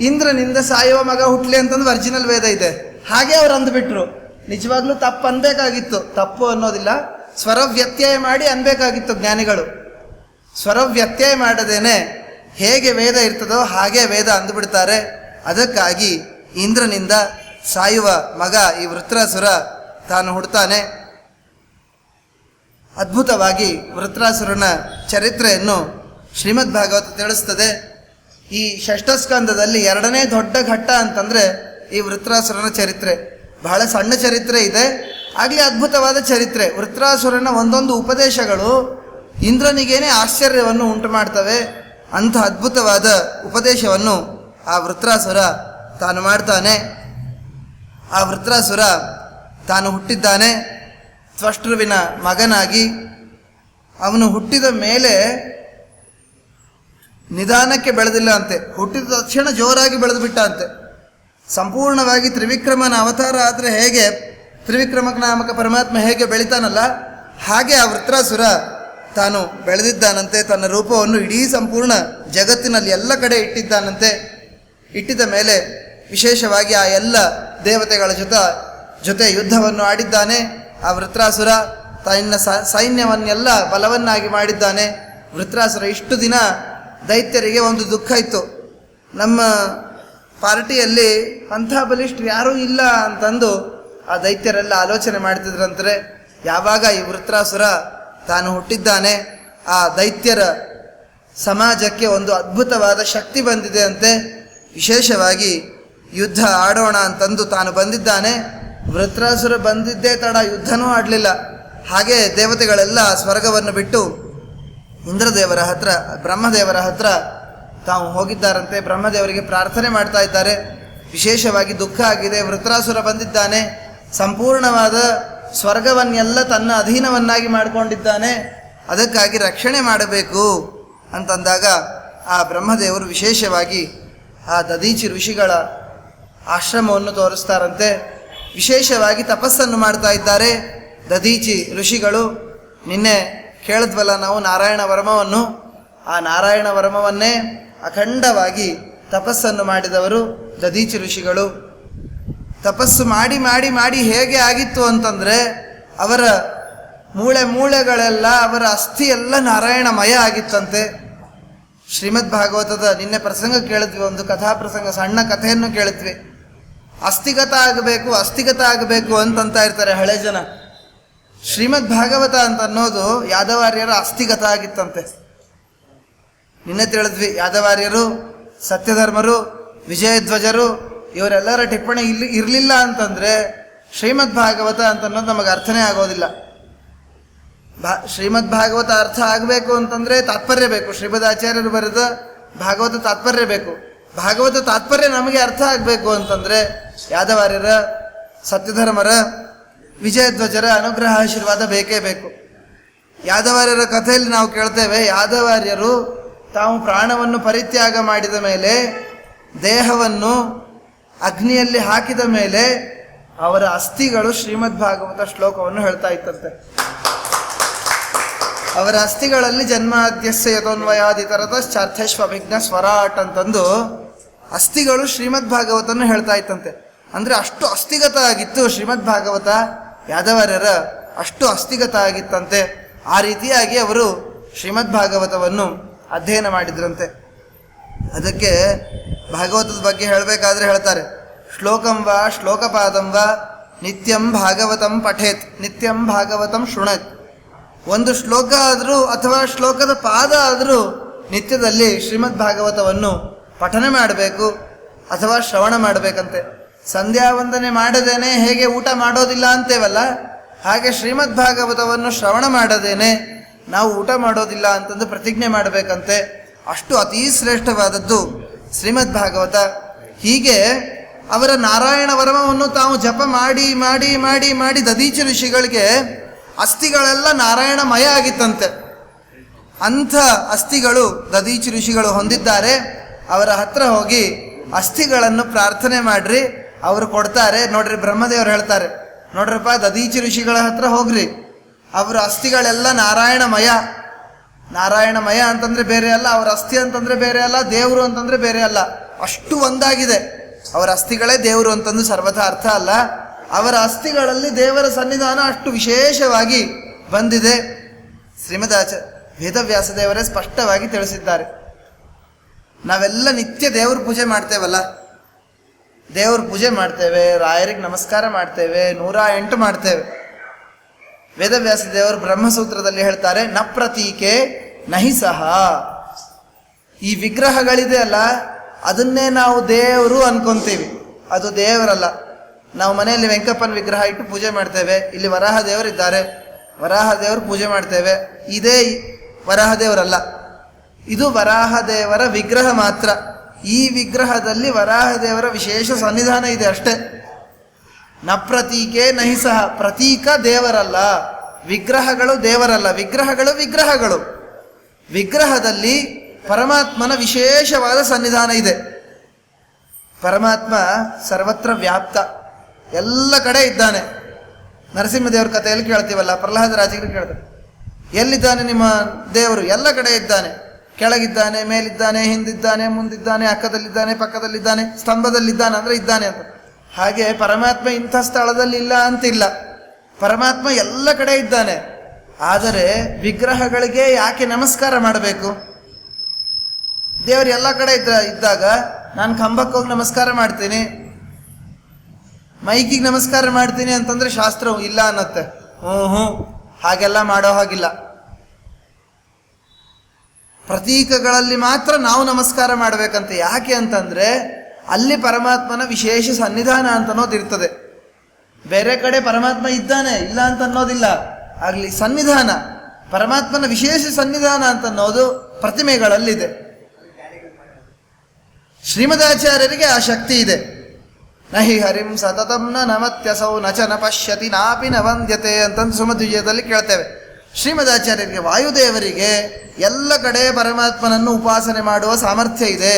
ಇಂದ್ರನಿಂದ ಸಾಯುವ ಮಗ ಹುಟ್ಲಿ ಅಂತಂದು ಒರಿಜಿನಲ್ ವೇದ ಇದೆ, ಹಾಗೆ ಅವ್ರು ಅಂದುಬಿಟ್ರು. ನಿಜವಾಗ್ಲೂ ತಪ್ಪು ಅನ್ಬೇಕಾಗಿತ್ತು, ತಪ್ಪು ಅನ್ನೋದಿಲ್ಲ, ಸ್ವರ ವ್ಯತ್ಯಯ ಮಾಡಿ ಅನ್ಬೇಕಾಗಿತ್ತು ಜ್ಞಾನಿಗಳು. ಸ್ವರ ವ್ಯತ್ಯಯ ಮಾಡದೇನೆ ಹೇಗೆ ವೇದ ಇರ್ತದೋ ಹಾಗೆ ವೇದ ಅಂದುಬಿಡ್ತಾರೆ. ಅದಕ್ಕಾಗಿ ಇಂದ್ರನಿಂದ ಸಾಯುವ ಮಗ ಈ ವೃತ್ರಾಸುರ ತಾನು ಹುಡ್ತಾನೆ. ಅದ್ಭುತವಾಗಿ ವೃತ್ರಾಸುರನ ಚರಿತ್ರೆಯನ್ನು ಶ್ರೀಮದ್ ಭಾಗವತ ತಿಳಿಸ್ತದೆ. ಈ ಷಷ್ಠಸ್ಕಂದದಲ್ಲಿ 2ನೇ ದೊಡ್ಡ ಘಟ್ಟ ಅಂತಂದರೆ ಈ ವೃತ್ರಾಸುರನ ಚರಿತ್ರೆ. ಬಹಳ ಸಣ್ಣ ಚರಿತ್ರೆ ಇದೆ, ಆಗಲೇ ಅದ್ಭುತವಾದ ಚರಿತ್ರೆ. ವೃತ್ರಾಸುರನ ಒಂದೊಂದು ಉಪದೇಶಗಳು ಇಂದ್ರನಿಗೇನೆ ಆಶ್ಚರ್ಯವನ್ನು ಉಂಟು ಮಾಡ್ತವೆ. ಅಂಥ ಅದ್ಭುತವಾದ ಉಪದೇಶವನ್ನು ಆ ವೃತ್ರಾಸುರ ತಾನು ಮಾಡ್ತಾನೆ. ಆ ವೃತ್ರಾಸುರ ತಾನು ಹುಟ್ಟಿದ್ದಾನೆ ತ್ವಷ್ಟೃವಿನ ಮಗನಾಗಿ. ಅವನು ಹುಟ್ಟಿದ ಮೇಲೆ ನಿಧಾನಕ್ಕೆ ಬೆಳೆದಿಲ್ಲ ಅಂತೆ, ಹುಟ್ಟಿದ ತಕ್ಷಣ ಜೋರಾಗಿ ಬೆಳೆದು ಬಿಟ್ಟ ಅಂತೆ. ಸಂಪೂರ್ಣವಾಗಿ ತ್ರಿವಿಕ್ರಮನ ಅವತಾರ ಆದರೆ ಹೇಗೆ ತ್ರಿವಿಕ್ರಮನಾಮಕ ಪರಮಾತ್ಮ ಹೇಗೆ ಬೆಳಿತಾನಲ್ಲ ಹಾಗೆ ಆ ವೃತ್ರಾಸುರ ತಾನು ಬೆಳೆದಿದ್ದಾನಂತೆ. ತನ್ನ ರೂಪವನ್ನು ಇಡೀ ಸಂಪೂರ್ಣ ಜಗತ್ತಿನಲ್ಲಿ ಎಲ್ಲ ಕಡೆ ಇಟ್ಟಿದ್ದಾನಂತೆ. ಇಟ್ಟಿದ ಮೇಲೆ ವಿಶೇಷವಾಗಿ ಆ ಎಲ್ಲ ದೇವತೆಗಳ ಜೊತೆ ಯುದ್ಧವನ್ನು ಆಡಿದ್ದಾನೆ. ಆ ವೃತ್ರಾಸುರ ತನ್ನ ಸೈನ್ಯವನ್ನೆಲ್ಲ ಬಲವನ್ನಾಗಿ ಮಾಡಿದ್ದಾನೆ. ವೃತ್ರಾಸುರ ಇಷ್ಟು ದಿನ ದೈತ್ಯರಿಗೆ ಒಂದು ದುಃಖ ಇತ್ತು, ನಮ್ಮ ಪಾರ್ಟಿಯಲ್ಲಿ ಅಂಥ ಬಲಿಷ್ಠರು ಯಾರೂ ಇಲ್ಲ ಅಂತಂದು ಆ ದೈತ್ಯರೆಲ್ಲ ಆಲೋಚನೆ ಮಾಡ್ತಿದ್ರಂತೆ. ಯಾವಾಗ ಈ ವೃತ್ರಾಸುರ ತಾನು ಹುಟ್ಟಿದ್ದಾನೆ, ಆ ದೈತ್ಯರ ಸಮಾಜಕ್ಕೆ ಒಂದು ಅದ್ಭುತವಾದ ಶಕ್ತಿ ಬಂದಿದೆ ಅಂತೆ. ವಿಶೇಷವಾಗಿ ಯುದ್ಧ ಆಡೋಣ ಅಂತಂದು ತಾನು ಬಂದಿದ್ದಾನೆ. ವೃತ್ರಾಸುರ ಬಂದಿದ್ದೇ ತಡ, ಯುದ್ಧನೂ ಆಡಲಿಲ್ಲ. ಹಾಗೆ ದೇವತೆಗಳೆಲ್ಲ ಸ್ವರ್ಗವನ್ನು ಬಿಟ್ಟು ಇಂದ್ರದೇವರ ಹತ್ರ, ಬ್ರಹ್ಮದೇವರ ಹತ್ರ ತಾವು ಹೋಗಿದ್ದಾರಂತೆ. ಬ್ರಹ್ಮದೇವರಿಗೆ ಪ್ರಾರ್ಥನೆ ಮಾಡ್ತಾ ಇದ್ದಾರೆ. ವಿಶೇಷವಾಗಿ ದುಃಖ ಆಗಿದೆ, ವೃತ್ರಾಸುರ ಬಂದಿದ್ದಾನೆ, ಸಂಪೂರ್ಣವಾದ ಸ್ವರ್ಗವನ್ನೆಲ್ಲ ತನ್ನ ಅಧೀನವನ್ನಾಗಿ ಮಾಡಿಕೊಂಡಿದ್ದಾನೆ, ಅದಕ್ಕಾಗಿ ರಕ್ಷಣೆ ಮಾಡಬೇಕು ಅಂತಂದಾಗ ಆ ಬ್ರಹ್ಮದೇವರು ವಿಶೇಷವಾಗಿ ಆ ದದೀಚಿ ಋಷಿಗಳ ಆಶ್ರಮವನ್ನು ತೋರಿಸ್ತಾರಂತೆ. ವಿಶೇಷವಾಗಿ ತಪಸ್ಸನ್ನು ಮಾಡ್ತಾ ಇದ್ದಾರೆ ದದೀಚಿ ಋಷಿಗಳು. ನಿನ್ನೆ ಕೇಳಿದ್ವಲ್ಲ ನಾವು ನಾರಾಯಣ ವರ್ಮವನ್ನು, ಆ ನಾರಾಯಣ ವರ್ಮವನ್ನೇ ಅಖಂಡವಾಗಿ ತಪಸ್ಸನ್ನು ಮಾಡಿದವರು ದದೀಚಿ ಋಷಿಗಳು. ತಪಸ್ಸು ಮಾಡಿ ಮಾಡಿ ಮಾಡಿ ಹೇಗೆ ಆಗಿತ್ತು ಅಂತಂದರೆ ಅವರ ಮೂಳೆಗಳೆಲ್ಲ, ಅವರ ಅಸ್ಥಿ ಎಲ್ಲ ನಾರಾಯಣಮಯ ಆಗಿತ್ತಂತೆ. ಶ್ರೀಮದ್ ಭಾಗವತದ ನಿನ್ನೆ ಪ್ರಸಂಗ ಕೇಳಿದ್ವಿ, ಒಂದು ಕಥಾ ಪ್ರಸಂಗ, ಸಣ್ಣ ಕಥೆಯನ್ನು ಕೇಳಿದ್ವಿ. ಅಸ್ಥಿಗತ ಆಗಬೇಕು ಅಂತಂತ ಇರ್ತಾರೆ ಹಳೆ ಜನ. ಶ್ರೀಮದ್ ಭಾಗವತ ಅಂತ ಅನ್ನೋದು ಯಾದವಾರ್ಯರ ಅಸ್ಥಿಗತ ಆಗಿತ್ತಂತೆ. ನಿನ್ನೆ ತಿಳಿದ್ವಿ, ಯಾದವಾರ್ಯರು, ಸತ್ಯಧರ್ಮರು, ವಿಜಯಧ್ವಜರು ಇವರೆಲ್ಲರ ಟಿಪ್ಪಣಿ ಇರಲಿಲ್ಲ ಅಂತಂದರೆ ಶ್ರೀಮದ್ ಭಾಗವತ ಅಂತ ಅನ್ನೋದು ನಮಗೆ ಅರ್ಥನೇ ಆಗೋದಿಲ್ಲ. ಶ್ರೀಮದ್ ಭಾಗವತ ಅರ್ಥ ಆಗಬೇಕು ಅಂತಂದರೆ ತಾತ್ಪರ್ಯ ಬೇಕು. ಶ್ರೀಮದ್ ಆಚಾರ್ಯರು ಬರೆದ ಭಾಗವತ ತಾತ್ಪರ್ಯ ಬೇಕು. ಭಾಗವತ ತಾತ್ಪರ್ಯ ನಮಗೆ ಅರ್ಥ ಆಗಬೇಕು ಅಂತಂದರೆ ಯಾದವಾರ್ಯರ, ಸತ್ಯಧರ್ಮರ, ವಿಜಯಧ್ವಜರ ಅನುಗ್ರಹ ಆಶೀರ್ವಾದ ಬೇಕೇ ಬೇಕು. ಯಾದವಾರ್ಯರ ಕಥೆಯಲ್ಲಿ ನಾವು ಕೇಳ್ತೇವೆ, ಯಾದವಾರ್ಯರು ತಾವು ಪ್ರಾಣವನ್ನು ಪರಿತ್ಯಾಗ ಮಾಡಿದ ಮೇಲೆ, ದೇಹವನ್ನು ಅಗ್ನಿಯಲ್ಲಿ ಹಾಕಿದ ಮೇಲೆ ಅವರ ಅಸ್ಥಿಗಳು ಶ್ರೀಮದ್ ಭಾಗವತ ಶ್ಲೋಕವನ್ನು ಹೇಳ್ತಾ ಇತ್ತಂತೆ. ಅವರ ಅಸ್ಥಿಗಳಲ್ಲಿ ಜನ್ಮಾದ್ಯಸ್ಯ ಯತೋನ್ವಯಾದಿತರತಶ್ಚಾರ್ಥೇಶ್ವಭಿಘ್ನ ಸ್ವರಾಟ್ ಅಂತಂದು ಅಸ್ಥಿಗಳು ಶ್ರೀಮದ್ ಭಾಗವತನ್ನು ಹೇಳ್ತಾ ಇತ್ತಂತೆ. ಅಂದರೆ ಅಷ್ಟು ಅಸ್ಥಿಗತ ಆಗಿತ್ತು ಶ್ರೀಮದ್ ಭಾಗವತ. ಯಾದವಾರ್ಯರ ಅಷ್ಟು ಅಸ್ಥಿಗತ ಆಗಿತ್ತಂತೆ. ಆ ರೀತಿಯಾಗಿ ಅವರು ಶ್ರೀಮದ್ ಭಾಗವತವನ್ನು ಅಧ್ಯಯನ ಮಾಡಿದ್ರಂತೆ. ಅದಕ್ಕೆ ಭಾಗವತದ ಬಗ್ಗೆ ಹೇಳಬೇಕಾದ್ರೆ ಹೇಳ್ತಾರೆ, ಶ್ಲೋಕಂ ವಾ ಶ್ಲೋಕಪಾದಂ ವಾ ನಿತ್ಯಂ ಭಾಗವತಂ ಪಠೇತ್, ನಿತ್ಯಂ ಭಾಗವತಂ ಶೃಣೇತ್. ಒಂದು ಶ್ಲೋಕ ಆದರೂ ಅಥವಾ ಶ್ಲೋಕದ ಪಾದ ಆದರೂ ನಿತ್ಯದಲ್ಲಿ ಶ್ರೀಮದ್ ಭಾಗವತವನ್ನು ಪಠನೆ ಮಾಡಬೇಕು ಅಥವಾ ಶ್ರವಣ ಮಾಡಬೇಕಂತೆ. ಸಂಧ್ಯಾ ವಂದನೆ ಮಾಡದೇನೆ ಹೇಗೆ ಊಟ ಮಾಡೋದಿಲ್ಲ ಅಂತೇವಲ್ಲ, ಹಾಗೆ ಶ್ರೀಮದ್ ಭಾಗವತವನ್ನು ಶ್ರವಣ ಮಾಡದೇನೆ ನಾವು ಊಟ ಮಾಡೋದಿಲ್ಲ ಅಂತಂದು ಪ್ರತಿಜ್ಞೆ ಮಾಡಬೇಕಂತೆ. ಅಷ್ಟು ಅತೀ ಶ್ರೇಷ್ಠವಾದದ್ದು ಶ್ರೀಮದ್ ಭಾಗವತ. ಹೀಗೆ ಅವರ ನಾರಾಯಣ ವರ್ಮವನ್ನು ತಾವು ಜಪ ಮಾಡಿ ಮಾಡಿ ಮಾಡಿ ಮಾಡಿ ದದೀಚ ಋಷಿಗಳಿಗೆ ಅಸ್ಥಿಗಳೆಲ್ಲ ನಾರಾಯಣಮಯ ಆಗಿತ್ತಂತೆ. ಅಂಥ ಅಸ್ಥಿಗಳು ದದೀಚ ಋಷಿಗಳು ಹೊಂದಿದ್ದಾರೆ. ಅವರ ಹತ್ರ ಹೋಗಿ ಅಸ್ಥಿಗಳನ್ನು ಪ್ರಾರ್ಥನೆ ಮಾಡ್ರಿ, ಅವರು ಕೊಡ್ತಾರೆ. ನೋಡ್ರಿ, ಬ್ರಹ್ಮದೇವರು ಹೇಳ್ತಾರೆ, ನೋಡ್ರಪ್ಪ ದದೀಚ ಋಷಿಗಳ ಹತ್ರ ಹೋಗ್ರಿ, ಅವರ ಅಸ್ಥಿಗಳೆಲ್ಲ ನಾರಾಯಣಮಯ. ನಾರಾಯಣಮಯ ಅಂತಂದರೆ ಬೇರೆ ಅಲ್ಲ, ಅವರ ಅಸ್ಥಿ ಅಂತಂದರೆ ಬೇರೆ ಅಲ್ಲ, ದೇವರು ಅಂತಂದರೆ ಬೇರೆ ಅಲ್ಲ, ಅಷ್ಟು ಒಂದಾಗಿದೆ. ಅವರ ಅಸ್ಥಿಗಳೇ ದೇವರು ಅಂತಂದು ಸರ್ವಥಾ ಅರ್ಥ ಅಲ್ಲ. ಅವರ ಅಸ್ಥಿಗಳಲ್ಲಿ ದೇವರ ಸನ್ನಿಧಾನ ಅಷ್ಟು ವಿಶೇಷವಾಗಿ ಬಂದಿದೆ. ವೇದವ್ಯಾಸ ದೇವರೇ ಸ್ಪಷ್ಟವಾಗಿ ತಿಳಿಸಿದ್ದಾರೆ. ನಾವೆಲ್ಲ ನಿತ್ಯ ದೇವ್ರ ಪೂಜೆ ಮಾಡ್ತೇವಲ್ಲ, ದೇವ್ರ ಪೂಜೆ ಮಾಡ್ತೇವೆ, ರಾಯರಿಗೆ ನಮಸ್ಕಾರ ಮಾಡ್ತೇವೆ, 108 ಮಾಡ್ತೇವೆ. ವೇದವ್ಯಾಸ ದೇವರು ಬ್ರಹ್ಮಸೂತ್ರದಲ್ಲಿ ಹೇಳ್ತಾರೆ, ನ ಪ್ರತೀಕೆ ನಹಿ ಸಹ. ಈ ವಿಗ್ರಹಗಳಿದೆ ಅಲ್ಲ, ಅದನ್ನೇ ನಾವು ದೇವರು ಅನ್ಕೊಂತೀವಿ, ಅದು ದೇವರಲ್ಲ. ನಾವು ಮನೆಯಲ್ಲಿ ವೆಂಕಪ್ಪನ ವಿಗ್ರಹ ಇಟ್ಟು ಪೂಜೆ ಮಾಡ್ತೇವೆ. ಇಲ್ಲಿ ವರಾಹ ದೇವರಿದ್ದಾರೆ, ವರಾಹ ದೇವರು ಪೂಜೆ ಮಾಡ್ತೇವೆ. ಇದೇ ವರಾಹ ದೇವರಲ್ಲ, ಇದು ವರಾಹ ದೇವರ ವಿಗ್ರಹ ಮಾತ್ರ. ಈ ವಿಗ್ರಹದಲ್ಲಿ ವರಾಹ ದೇವರ ವಿಶೇಷ ಸನ್ನಿಧಾನ ಇದೆ ಅಷ್ಟೇ. ನ ಪ್ರತೀಕೆ ನಹಿ ಸಹ. ಪ್ರತೀಕ ದೇವರಲ್ಲ, ವಿಗ್ರಹಗಳು ದೇವರಲ್ಲ. ವಿಗ್ರಹಗಳು ವಿಗ್ರಹಗಳು. ವಿಗ್ರಹದಲ್ಲಿ ಪರಮಾತ್ಮನ ವಿಶೇಷವಾದ ಸನ್ನಿಧಾನ ಇದೆ. ಪರಮಾತ್ಮ ಸರ್ವತ್ರ ವ್ಯಾಪ್ತ, ಎಲ್ಲ ಕಡೆ ಇದ್ದಾನೆ. ನರಸಿಂಹದೇವ್ರ ಕಥೆಯಲ್ಲಿ ಕೇಳ್ತೀವಲ್ಲ, ಪ್ರಹ್ಲಾದ ರಾಜಗಿರಿ ಕೇಳ್ತಾರೆ, ಎಲ್ಲಿದ್ದಾನೆ ನಿಮ್ಮ ದೇವರು? ಎಲ್ಲ ಕಡೆ ಇದ್ದಾನೆ, ಕೆಳಗಿದ್ದಾನೆ, ಮೇಲಿದ್ದಾನೆ, ಹಿಂದಿದ್ದಾನೆ, ಮುಂದಿದ್ದಾನೆ, ಅಕ್ಕದಲ್ಲಿದ್ದಾನೆ, ಪಕ್ಕದಲ್ಲಿದ್ದಾನೆ, ಸ್ತಂಭದಲ್ಲಿದ್ದಾನೆ ಅಂದರೆ ಇದ್ದಾನೆ ಅಂತ. ಹಾಗೆ ಪರಮಾತ್ಮ ಇಂಥ ಸ್ಥಳದಲ್ಲಿ ಇಲ್ಲ ಅಂತಿಲ್ಲ, ಪರಮಾತ್ಮ ಎಲ್ಲ ಕಡೆ ಇದ್ದಾನೆ. ಆದರೆ ವಿಗ್ರಹಗಳಿಗೆ ಯಾಕೆ ನಮಸ್ಕಾರ ಮಾಡಬೇಕು? ದೇವರು ಎಲ್ಲ ಕಡೆ ಇದ್ದಾಗ ನಾನು ಕಂಬಕ್ಕೆ ಹೋಗಿ ನಮಸ್ಕಾರ ಮಾಡ್ತೀನಿ, ಮೈಕಿಗೆ ನಮಸ್ಕಾರ ಮಾಡ್ತೀನಿ ಅಂತಂದ್ರೆ ಶಾಸ್ತ್ರವು ಇಲ್ಲ ಅನ್ನತ್ತೆ. ಹಾಗೆಲ್ಲ ಮಾಡೋ ಹಾಗಿಲ್ಲ. ಪ್ರತೀಕಗಳಲ್ಲಿ ಮಾತ್ರ ನಾವು ನಮಸ್ಕಾರ ಮಾಡಬೇಕಂತೆ. ಯಾಕೆ ಅಂತಂದ್ರೆ ಅಲ್ಲಿ ಪರಮಾತ್ಮನ ವಿಶೇಷ ಸನ್ನಿಧಾನ ಅಂತ ಅನ್ನೋದಿರ್ತದೆ. ಬೇರೆ ಕಡೆ ಪರಮಾತ್ಮ ಇದ್ದಾನೆ ಇಲ್ಲ ಅಂತ ಅನ್ನೋದಿಲ್ಲ, ಆಗಲಿ ಸನ್ನಿಧಾನ, ಪರಮಾತ್ಮನ ವಿಶೇಷ ಸನ್ನಿಧಾನ ಅಂತ ಅನ್ನೋದು ಪ್ರತಿಮೆಗಳಲ್ಲಿದೆ. ಶ್ರೀಮದಾಚಾರ್ಯರಿಗೆ ಆ ಶಕ್ತಿ ಇದೆ. ನಹಿ ಹರಿಂ ಸತತಂ ನ ನಮತ್ಯಸೌ ನಚ ನ ಪಶ್ಯತಿ ನಾಪಿ ನ ವಂದ್ಯತೆ ಅಂತಂದು ಸುಮಧ್ವಿಜಯದಲ್ಲಿ ಕೇಳ್ತೇವೆ. ಶ್ರೀಮದಾಚಾರ್ಯರಿಗೆ, ವಾಯುದೇವರಿಗೆ ಎಲ್ಲ ಕಡೆ ಪರಮಾತ್ಮನನ್ನು ಉಪಾಸನೆ ಮಾಡುವ ಸಾಮರ್ಥ್ಯ ಇದೆ.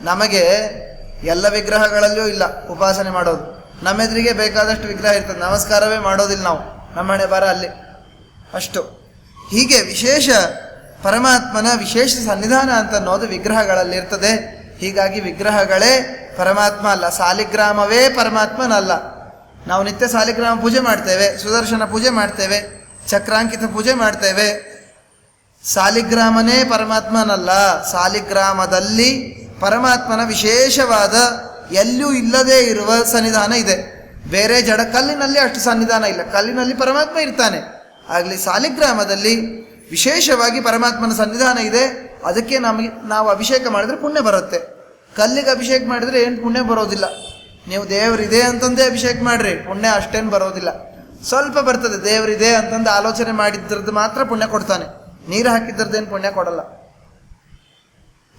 ನಮಗೆ ಎಲ್ಲ ವಿಗ್ರಹಗಳಲ್ಲಿಯೂ ಇಲ್ಲ ಉಪಾಸನೆ ಮಾಡೋದು. ನಮ್ಮೆದುರಿಗೆ ಬೇಕಾದಷ್ಟು ವಿಗ್ರಹ ಇರ್ತದೆ, ನಮಸ್ಕಾರವೇ ಮಾಡೋದಿಲ್ಲ ನಾವು, ನಮ್ಮ ಹಣೆ ಬರ ಅಲ್ಲಿ ಅಷ್ಟು. ಹೀಗೆ ವಿಶೇಷ ಪರಮಾತ್ಮನ ವಿಶೇಷ ಸನ್ನಿಧಾನ ಅಂತ ಅನ್ನೋದು ವಿಗ್ರಹಗಳಲ್ಲಿರ್ತದೆ. ಹೀಗಾಗಿ ವಿಗ್ರಹಗಳೇ ಪರಮಾತ್ಮ ಅಲ್ಲ, ಸಾಲಿಗ್ರಾಮವೇ ಪರಮಾತ್ಮನಲ್ಲ. ನಾವು ನಿತ್ಯ ಸಾಲಿಗ್ರಾಮ ಪೂಜೆ ಮಾಡ್ತೇವೆ, ಸುದರ್ಶನ ಪೂಜೆ ಮಾಡ್ತೇವೆ, ಚಕ್ರಾಂಕಿತ ಪೂಜೆ ಮಾಡ್ತೇವೆ. ಸಾಲಿಗ್ರಾಮನೇ ಪರಮಾತ್ಮನಲ್ಲ. ಸಾಲಿಗ್ರಾಮದಲ್ಲಿ ಪರಮಾತ್ಮನ ವಿಶೇಷವಾದ ಎಲ್ಲೂ ಇಲ್ಲದೇ ಇರುವ ಸನ್ನಿಧಾನ ಇದೆ. ಬೇರೆ ಜಡ ಕಲ್ಲಿನಲ್ಲಿ ಅಷ್ಟು ಸನ್ನಿಧಾನ ಇಲ್ಲ, ಕಲ್ಲಿನಲ್ಲಿ ಪರಮಾತ್ಮ ಇರ್ತಾನೆ. ಆಗಲಿ ಸಾಲಿಗ್ರಾಮದಲ್ಲಿ ವಿಶೇಷವಾಗಿ ಪರಮಾತ್ಮನ ಸನ್ನಿಧಾನ ಇದೆ. ಅದಕ್ಕೆ ನಾವು ಅಭಿಷೇಕ ಮಾಡಿದ್ರೆ ಪುಣ್ಯ ಬರುತ್ತೆ. ಕಲ್ಲಿಗೆ ಅಭಿಷೇಕ ಮಾಡಿದರೆ ಏನು ಪುಣ್ಯ ಬರೋದಿಲ್ಲ. ನೀವು ದೇವರಿದೆ ಅಂತಂದೇ ಅಭಿಷೇಕ ಮಾಡ್ರಿ, ಪುಣ್ಯ ಅಷ್ಟೇನು ಬರೋದಿಲ್ಲ. ಸ್ವಲ್ಪ ಬರ್ತದೆ. ದೇವರಿದೆ ಅಂತಂದು ಆಲೋಚನೆ ಮಾಡಿದ್ರದ್ದು ಮಾತ್ರ ಪುಣ್ಯ ಕೊಡ್ತಾನೆ, ನೀರು ಹಾಕಿದ್ರದ್ದೇನು ಪುಣ್ಯ ಕೊಡಲ್ಲ.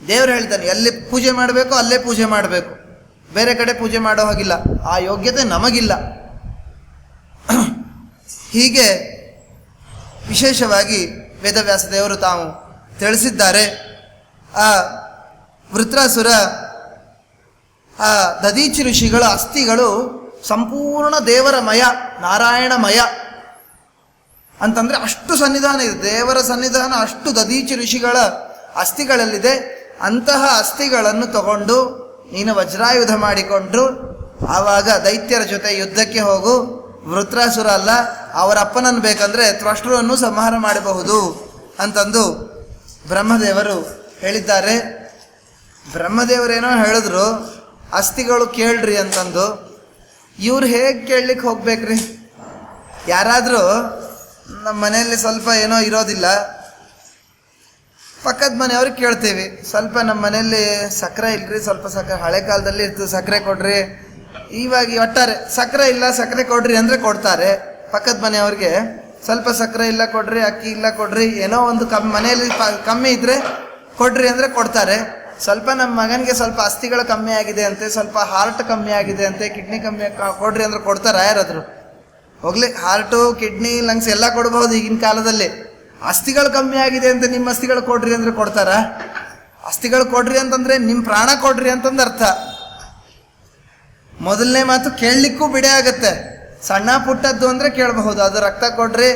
ದೇವರು ಹೇಳ್ತಾನೆ ಎಲ್ಲಿ ಪೂಜೆ ಮಾಡಬೇಕು ಅಲ್ಲೇ ಪೂಜೆ ಮಾಡಬೇಕು, ಬೇರೆ ಕಡೆ ಪೂಜೆ ಮಾಡೋ ಹಾಗಿಲ್ಲ, ಆ ಯೋಗ್ಯತೆ ನಮಗಿಲ್ಲ. ಹೀಗೆ ವಿಶೇಷವಾಗಿ ವೇದವ್ಯಾಸ ದೇವರು ತಾವು ತಿಳಿಸಿದ್ದಾರೆ. ಆ ವೃತ್ರಾಸುರ, ಆ ದದೀಚಿ ಋಷಿಗಳ ಅಸ್ಥಿಗಳು ಸಂಪೂರ್ಣ ದೇವರಮಯ, ನಾರಾಯಣಮಯ ಅಂತಂದರೆ ಅಷ್ಟು ಸನ್ನಿಧಾನ ಇದೆ. ದೇವರ ಸನ್ನಿಧಾನ ಅಷ್ಟು ದದೀಚಿ ಋಷಿಗಳ ಅಸ್ಥಿಗಳಲ್ಲಿದೆ. ಅಂತಹ ಅಸ್ಥಿಗಳನ್ನು ತಗೊಂಡು ನೀನು ವಜ್ರಾಯುಧ ಮಾಡಿಕೊಂಡು ಆವಾಗ ದೈತ್ಯರ ಜೊತೆ ಯುದ್ಧಕ್ಕೆ ಹೋಗು. ವೃತ್ರಾಸುರ ಅಲ್ಲ, ಅವರ ಅಪ್ಪನನ್ನು ಬೇಕಂದರೆ ತ್ವಷ್ಟೃವನ್ನು ಸಂಹಾರ ಮಾಡಬಹುದು ಅಂತಂದು ಬ್ರಹ್ಮದೇವರು ಹೇಳಿದ್ದಾರೆ. ಬ್ರಹ್ಮದೇವರೇನೋ ಹೇಳಿದ್ರು ಅಸ್ಥಿಗಳು ಕೇಳ್ರಿ ಅಂತಂದು. ಇವ್ರು ಹೇಗೆ ಕೇಳಲಿಕ್ಕೆ ಹೋಗ್ಬೇಕ್ರಿ? ಯಾರಾದರೂ ನಮ್ಮ ಮನೆಯಲ್ಲಿ ಸ್ವಲ್ಪ ಏನೋ ಇರೋದಿಲ್ಲ, ಪಕ್ಕದ ಮನೆಯವ್ರಿಗೆ ಕೇಳ್ತೀವಿ, ಸ್ವಲ್ಪ ನಮ್ಮ ಮನೆಯಲ್ಲಿ ಸಕ್ಕರೆ ಇಲ್ರಿ, ಸ್ವಲ್ಪ ಸಕ್ಕರೆ, ಹಳೆ ಕಾಲದಲ್ಲಿ ಇರ್ತದೆ ಸಕ್ಕರೆ ಕೊಡ್ರಿ, ಇವಾಗ ಒಟ್ಟಾರೆ ಸಕ್ಕರೆ ಇಲ್ಲ ಸಕ್ಕರೆ ಕೊಡ್ರಿ ಅಂದರೆ ಕೊಡ್ತಾರೆ. ಪಕ್ಕದ ಮನೆಯವ್ರಿಗೆ ಸ್ವಲ್ಪ ಸಕ್ಕರೆ ಇಲ್ಲ ಕೊಡ್ರಿ, ಅಕ್ಕಿ ಇಲ್ಲ ಕೊಡ್ರಿ, ಏನೋ ಒಂದು ಮನೆಯಲ್ಲಿ ಕಮ್ಮಿ ಇದ್ದರೆ ಕೊಡ್ರಿ ಅಂದರೆ ಕೊಡ್ತಾರೆ. ಸ್ವಲ್ಪ ನಮ್ಮ ಮಗನಿಗೆ ಸ್ವಲ್ಪ ಅಸ್ಥಿಗಳು ಕಮ್ಮಿ ಆಗಿದೆ ಅಂತೆ, ಸ್ವಲ್ಪ ಹಾರ್ಟ್ ಕಮ್ಮಿ ಆಗಿದೆ ಅಂತೆ, ಕಿಡ್ನಿ ಕಮ್ಮಿ ಕೊಡ್ರಿ ಅಂದ್ರೆ ಕೊಡ್ತಾರೆ ಯಾರಾದರೂ? ಹೋಗ್ಲಿ, ಹಾರ್ಟು ಕಿಡ್ನಿ ಲಂಗ್ಸ್ ಎಲ್ಲ ಕೊಡ್ಬೋದು ಈಗಿನ ಕಾಲದಲ್ಲಿ. ಅಸ್ಥಿಗಳು ಕಮ್ಮಿ ಆಗಿದೆ ಅಂತ ನಿಮ್ಮ ಅಸ್ಥಿಗಳು ಕೊಡ್ರಿ ಅಂದರೆ ಕೊಡ್ತಾರಾ? ಅಸ್ಥಿಗಳು ಕೊಡ್ರಿ ಅಂತಂದರೆ ನಿಮ್ಮ ಪ್ರಾಣ ಕೊಡ್ರಿ ಅಂತಂದು ಅರ್ಥ. ಮೊದಲನೇ ಮಾತು ಕೇಳಲಿಕ್ಕೂ ಬಿಡೆ ಆಗುತ್ತೆ. ಸಣ್ಣ ಪುಟ್ಟದ್ದು ಅಂದರೆ ಕೇಳಬಹುದು, ಅದು ರಕ್ತ ಕೊಡ್ರಿ,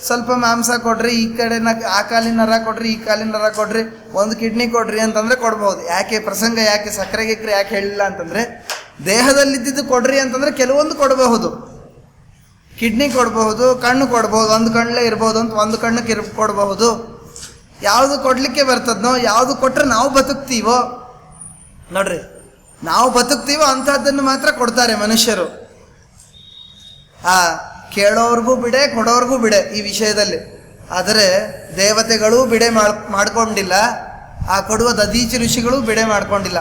ಸ್ವಲ್ಪ ಮಾಂಸ ಕೊಡ್ರಿ, ಈ ಕಡೆ ಆ ಕಾಲಿನ ನರ ಕೊಡ್ರಿ, ಈ ಕಾಲಿನ ನರ ಕೊಡ್ರಿ, ಒಂದು ಕಿಡ್ನಿ ಕೊಡ್ರಿ ಅಂತಂದರೆ ಕೊಡ್ಬೋದು. ಯಾಕೆ ಪ್ರಸಂಗ, ಯಾಕೆ ಸಕ್ಕರೆ ಗಿಕ್ರೆ ಯಾಕೆ ಹೇಳಿಲ್ಲ ಅಂತಂದರೆ ದೇಹದಲ್ಲಿದ್ದು ಕೊಡ್ರಿ ಅಂತಂದರೆ ಕೆಲವೊಂದು ಕೊಡಬಹುದು. ಕಿಡ್ನಿ ಕೊಡಬಹುದು, ಕಣ್ಣು ಕೊಡ್ಬೋದು, ಒಂದು ಕಣ್ಣಲ್ಲೇ ಇರ್ಬೋದು ಅಂತ ಒಂದು ಕಣ್ಣಕ್ಕೆ ಕೊಡಬಹುದು. ಯಾವುದು ಕೊಡಲಿಕ್ಕೆ ಬರ್ತದನೋ, ಯಾವುದು ಕೊಟ್ಟರೆ ನಾವು ಬದುಕ್ತೀವೋ, ನೋಡ್ರಿ ನಾವು ಬದುಕ್ತೀವೋ ಅಂಥದ್ದನ್ನು ಮಾತ್ರ ಕೊಡ್ತಾರೆ ಮನುಷ್ಯರು. ಕೇಳೋರ್ಗೂ ಬಿಡೆ, ಕೊಡೋರ್ಗೂ ಬಿಡೆ ಈ ವಿಷಯದಲ್ಲಿ. ಆದರೆ ದೇವತೆಗಳೂ ಬಿಡೆ ಮಾಡ್ಕೊಂಡಿಲ್ಲ, ಆ ಕೊಡುವ ದದೀಚಿ ಋಷಿಗಳು ಬಿಡೆ ಮಾಡ್ಕೊಂಡಿಲ್ಲ.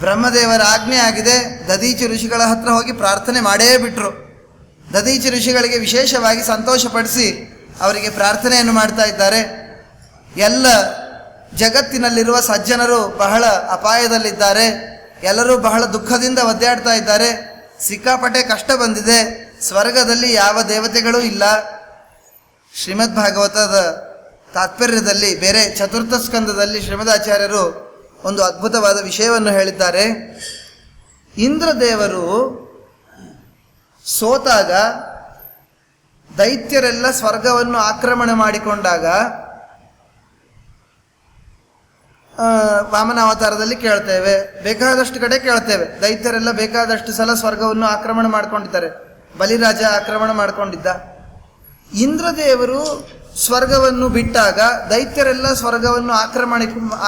ಬ್ರಹ್ಮದೇವರ ಆಜ್ಞೆ ಆಗಿದೆ, ದದೀಚಿ ಋಷಿಗಳ ಹತ್ರ ಹೋಗಿ ಪ್ರಾರ್ಥನೆ ಮಾಡೇ ಬಿಟ್ರು. ದದೀಚಿ ಋಷಿಗಳಿಗೆ ವಿಶೇಷವಾಗಿ ಸಂತೋಷಪಡಿಸಿ ಅವರಿಗೆ ಪ್ರಾರ್ಥನೆಯನ್ನು ಮಾಡ್ತಾ ಇದ್ದಾರೆ. ಎಲ್ಲ ಜಗತ್ತಿನಲ್ಲಿರುವ ಸಜ್ಜನರು ಬಹಳ ಅಪಾಯದಲ್ಲಿದ್ದಾರೆ, ಎಲ್ಲರೂ ಬಹಳ ದುಃಖದಿಂದ ಒದ್ದಾಡ್ತಾ ಇದ್ದಾರೆ, ಸಿಕ್ಕಾಪಟ್ಟೆ ಕಷ್ಟ ಬಂದಿದೆ, ಸ್ವರ್ಗದಲ್ಲಿ ಯಾವ ದೇವತೆಗಳೂ ಇಲ್ಲ. ಶ್ರೀಮದ್ ಭಾಗವತದ ತಾತ್ಪರ್ಯದಲ್ಲಿ ಬೇರೆ ಚತುರ್ಥ ಸ್ಕಂದದಲ್ಲಿ ಶ್ರೀಮದಾಚಾರ್ಯರು ಒಂದು ಅದ್ಭುತವಾದ ವಿಷಯವನ್ನು ಹೇಳಿದ್ದಾರೆ. ಇಂದ್ರದೇವರು ಸೋತಾಗ, ದೈತ್ಯರೆಲ್ಲ ಸ್ವರ್ಗವನ್ನು ಆಕ್ರಮಣ ಮಾಡಿಕೊಂಡಾಗ, ವಾಮನಾವತಾರದಲ್ಲಿ ಕೇಳ್ತೇವೆ, ಬೇಕಾದಷ್ಟು ಕಡೆ ಕೇಳ್ತೇವೆ, ದೈತ್ಯರೆಲ್ಲ ಬೇಕಾದಷ್ಟು ಸಲ ಸ್ವರ್ಗವನ್ನು ಆಕ್ರಮಣ ಮಾಡ್ಕೊಂಡಿದ್ದಾರೆ. ಬಲಿರಾಜ ಆಕ್ರಮಣ ಮಾಡಿಕೊಂಡಿದ್ದ. ಇಂದ್ರದೇವರು ಸ್ವರ್ಗವನ್ನು ಬಿಟ್ಟಾಗ, ದೈತ್ಯರೆಲ್ಲ ಸ್ವರ್ಗವನ್ನು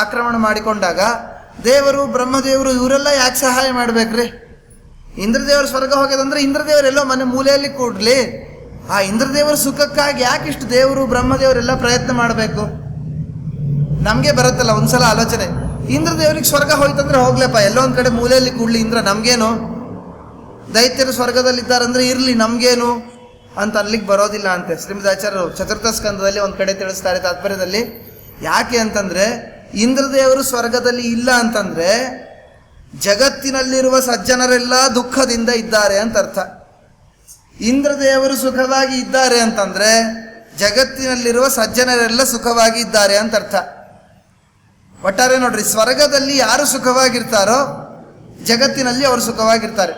ಆಕ್ರಮಣ ಮಾಡಿಕೊಂಡಾಗ ದೇವರು, ಬ್ರಹ್ಮದೇವರು ಇವರೆಲ್ಲ ಯಾಕೆ ಸಹಾಯ ಮಾಡ್ಬೇಕ್ರಿ? ಇಂದ್ರದೇವರು ಸ್ವರ್ಗ ಹೋಗ್ಯದಂದ್ರೆ ಇಂದ್ರದೇವರೆಲ್ಲೋ ಮನೆ ಮೂಲೆಯಲ್ಲಿ ಕೂಡ್ಲಿ. ಆ ಇಂದ್ರದೇವರ ಸುಖಕ್ಕಾಗಿ ಯಾಕಿಷ್ಟು ದೇವರು ಬ್ರಹ್ಮದೇವರೆಲ್ಲ ಪ್ರಯತ್ನ ಮಾಡಬೇಕು? ನಮಗೆ ಬರುತ್ತಲ್ಲ ಒಂದ್ಸಲ ಆಲೋಚನೆ, ಇಂದ್ರದೇವರಿಗೆ ಸ್ವರ್ಗ ಹೋಯ್ತಂದ್ರೆ ಹೋಗ್ಲಪ್ಪ, ಎಲ್ಲೋ ಒಂದು ಕಡೆ ಮೂಲೆಯಲ್ಲಿ ಕೂಡ್ಲಿ, ಇಂದ್ರ ನಮಗೇನು, ದೈತ್ಯರು ಸ್ವರ್ಗದಲ್ಲಿದ್ದಾರಂದ್ರೆ ಇರಲಿ ನಮಗೇನು ಅಂತ ಅನ್ಲಿಕ್ಕೆ ಬರೋದಿಲ್ಲ ಅಂತೆ. ಶ್ರೀಮದಾಚಾರ್ಯರು ಚತುರ್ಥ ಸ್ಕಂದದಲ್ಲಿ ಒಂದು ಕಡೆ ತಿಳಿಸ್ತಾರೆ ತಾತ್ಪರ್ಯದಲ್ಲಿ. ಯಾಕೆ ಅಂತಂದರೆ ಇಂದ್ರದೇವರು ಸ್ವರ್ಗದಲ್ಲಿ ಇಲ್ಲ ಅಂತಂದರೆ ಜಗತ್ತಿನಲ್ಲಿರುವ ಸಜ್ಜನರೆಲ್ಲ ದುಃಖದಿಂದ ಇದ್ದಾರೆ ಅಂತ ಅರ್ಥ. ಇಂದ್ರದೇವರು ಸುಖವಾಗಿ ಇದ್ದಾರೆ ಅಂತಂದರೆ ಜಗತ್ತಿನಲ್ಲಿರುವ ಸಜ್ಜನರೆಲ್ಲ ಸುಖವಾಗಿ ಇದ್ದಾರೆ ಅಂತ ಅರ್ಥ. ಒಟ್ಟಾರೆ ನೋಡ್ರಿ, ಸ್ವರ್ಗದಲ್ಲಿ ಯಾರು ಸುಖವಾಗಿರ್ತಾರೋ ಜಗತ್ತಿನಲ್ಲಿ ಅವರು ಸುಖವಾಗಿರ್ತಾರೆ.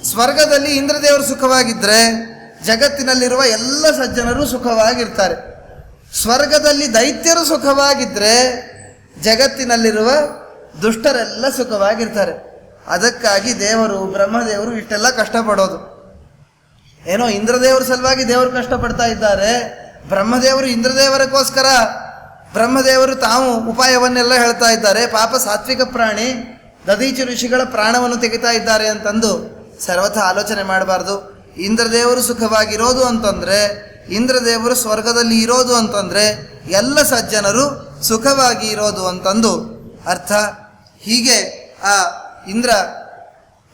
ಸ್ವರ್ಗದಲ್ಲಿ ಇಂದ್ರದೇವರು ಸುಖವಾಗಿದ್ದರೆ ಜಗತ್ತಿನಲ್ಲಿರುವ ಎಲ್ಲ ಸಜ್ಜನರು ಸುಖವಾಗಿರ್ತಾರೆ. ಸ್ವರ್ಗದಲ್ಲಿ ದೈತ್ಯರು ಸುಖವಾಗಿದ್ದರೆ ಜಗತ್ತಿನಲ್ಲಿರುವ ದುಷ್ಟರೆಲ್ಲ ಸುಖವಾಗಿರ್ತಾರೆ. ಅದಕ್ಕಾಗಿ ದೇವರು, ಬ್ರಹ್ಮದೇವರು ಇಷ್ಟೆಲ್ಲ ಕಷ್ಟಪಡೋದು. ಏನೋ ಇಂದ್ರದೇವರ ಸಲುವಾಗಿ ದೇವರು ಕಷ್ಟಪಡ್ತಾ ಇದ್ದಾರೆ, ಬ್ರಹ್ಮದೇವರು ಇಂದ್ರದೇವರಕ್ಕೋಸ್ಕರ ಬ್ರಹ್ಮದೇವರು ತಾವು ಉಪಾಯವನ್ನೆಲ್ಲ ಹೇಳ್ತಾ ಇದ್ದಾರೆ. ಪಾಪ ಸಾತ್ವಿಕ ಪ್ರಾಣಿ, ದದೀಚಿ ಋಷಿಗಳ ಪ್ರಾಣವನ್ನು ತೆಗಿತಾ ಇದ್ದಾರೆ ಅಂತಂದು ಸರ್ವಥಾ ಆಲೋಚನೆ ಮಾಡಬಾರ್ದು. ಇಂದ್ರದೇವರು ಸುಖವಾಗಿರೋದು ಅಂತಂದರೆ, ಇಂದ್ರದೇವರು ಸ್ವರ್ಗದಲ್ಲಿ ಇರೋದು ಅಂತಂದರೆ ಎಲ್ಲ ಸಜ್ಜನರು ಸುಖವಾಗಿ ಇರೋದು ಅಂತಂದು ಅರ್ಥ. ಹೀಗೆ ಆ ಇಂದ್ರ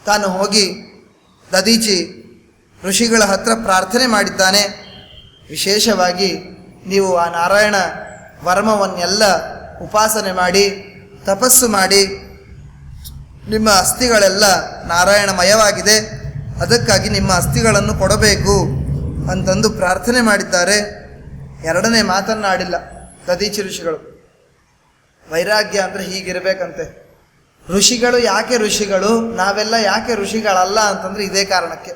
ತಾನು ಹೋಗಿ ದದೀಚಿ ಋಷಿಗಳ ಹತ್ರ ಪ್ರಾರ್ಥನೆ ಮಾಡಿದ್ದಾನೆ. ವಿಶೇಷವಾಗಿ ನೀವು ಆ ನಾರಾಯಣ ವರ್ಮವನ್ನೆಲ್ಲ ಉಪಾಸನೆ ಮಾಡಿ ತಪಸ್ಸು ಮಾಡಿ ನಿಮ್ಮ ಅಸ್ಥಿಗಳೆಲ್ಲ ನಾರಾಯಣಮಯವಾಗಿದೆ, ಅದಕ್ಕಾಗಿ ನಿಮ್ಮ ಅಸ್ಥಿಗಳನ್ನು ಕೊಡಬೇಕು ಅಂತಂದು ಪ್ರಾರ್ಥನೆ ಮಾಡಿದ್ದಾರೆ. ಎರಡನೇ ಮಾತನ್ನಾಡಿಲ್ಲ ದಧೀಚಿ ಋಷಿಗಳು. ವೈರಾಗ್ಯ ಅಂದರೆ ಹೀಗಿರಬೇಕಂತೆ. ಋಷಿಗಳು ಯಾಕೆ ಋಷಿಗಳು, ನಾವೆಲ್ಲ ಯಾಕೆ ಋಷಿಗಳಲ್ಲ ಅಂತಂದ್ರೆ ಇದೇ ಕಾರಣಕ್ಕೆ.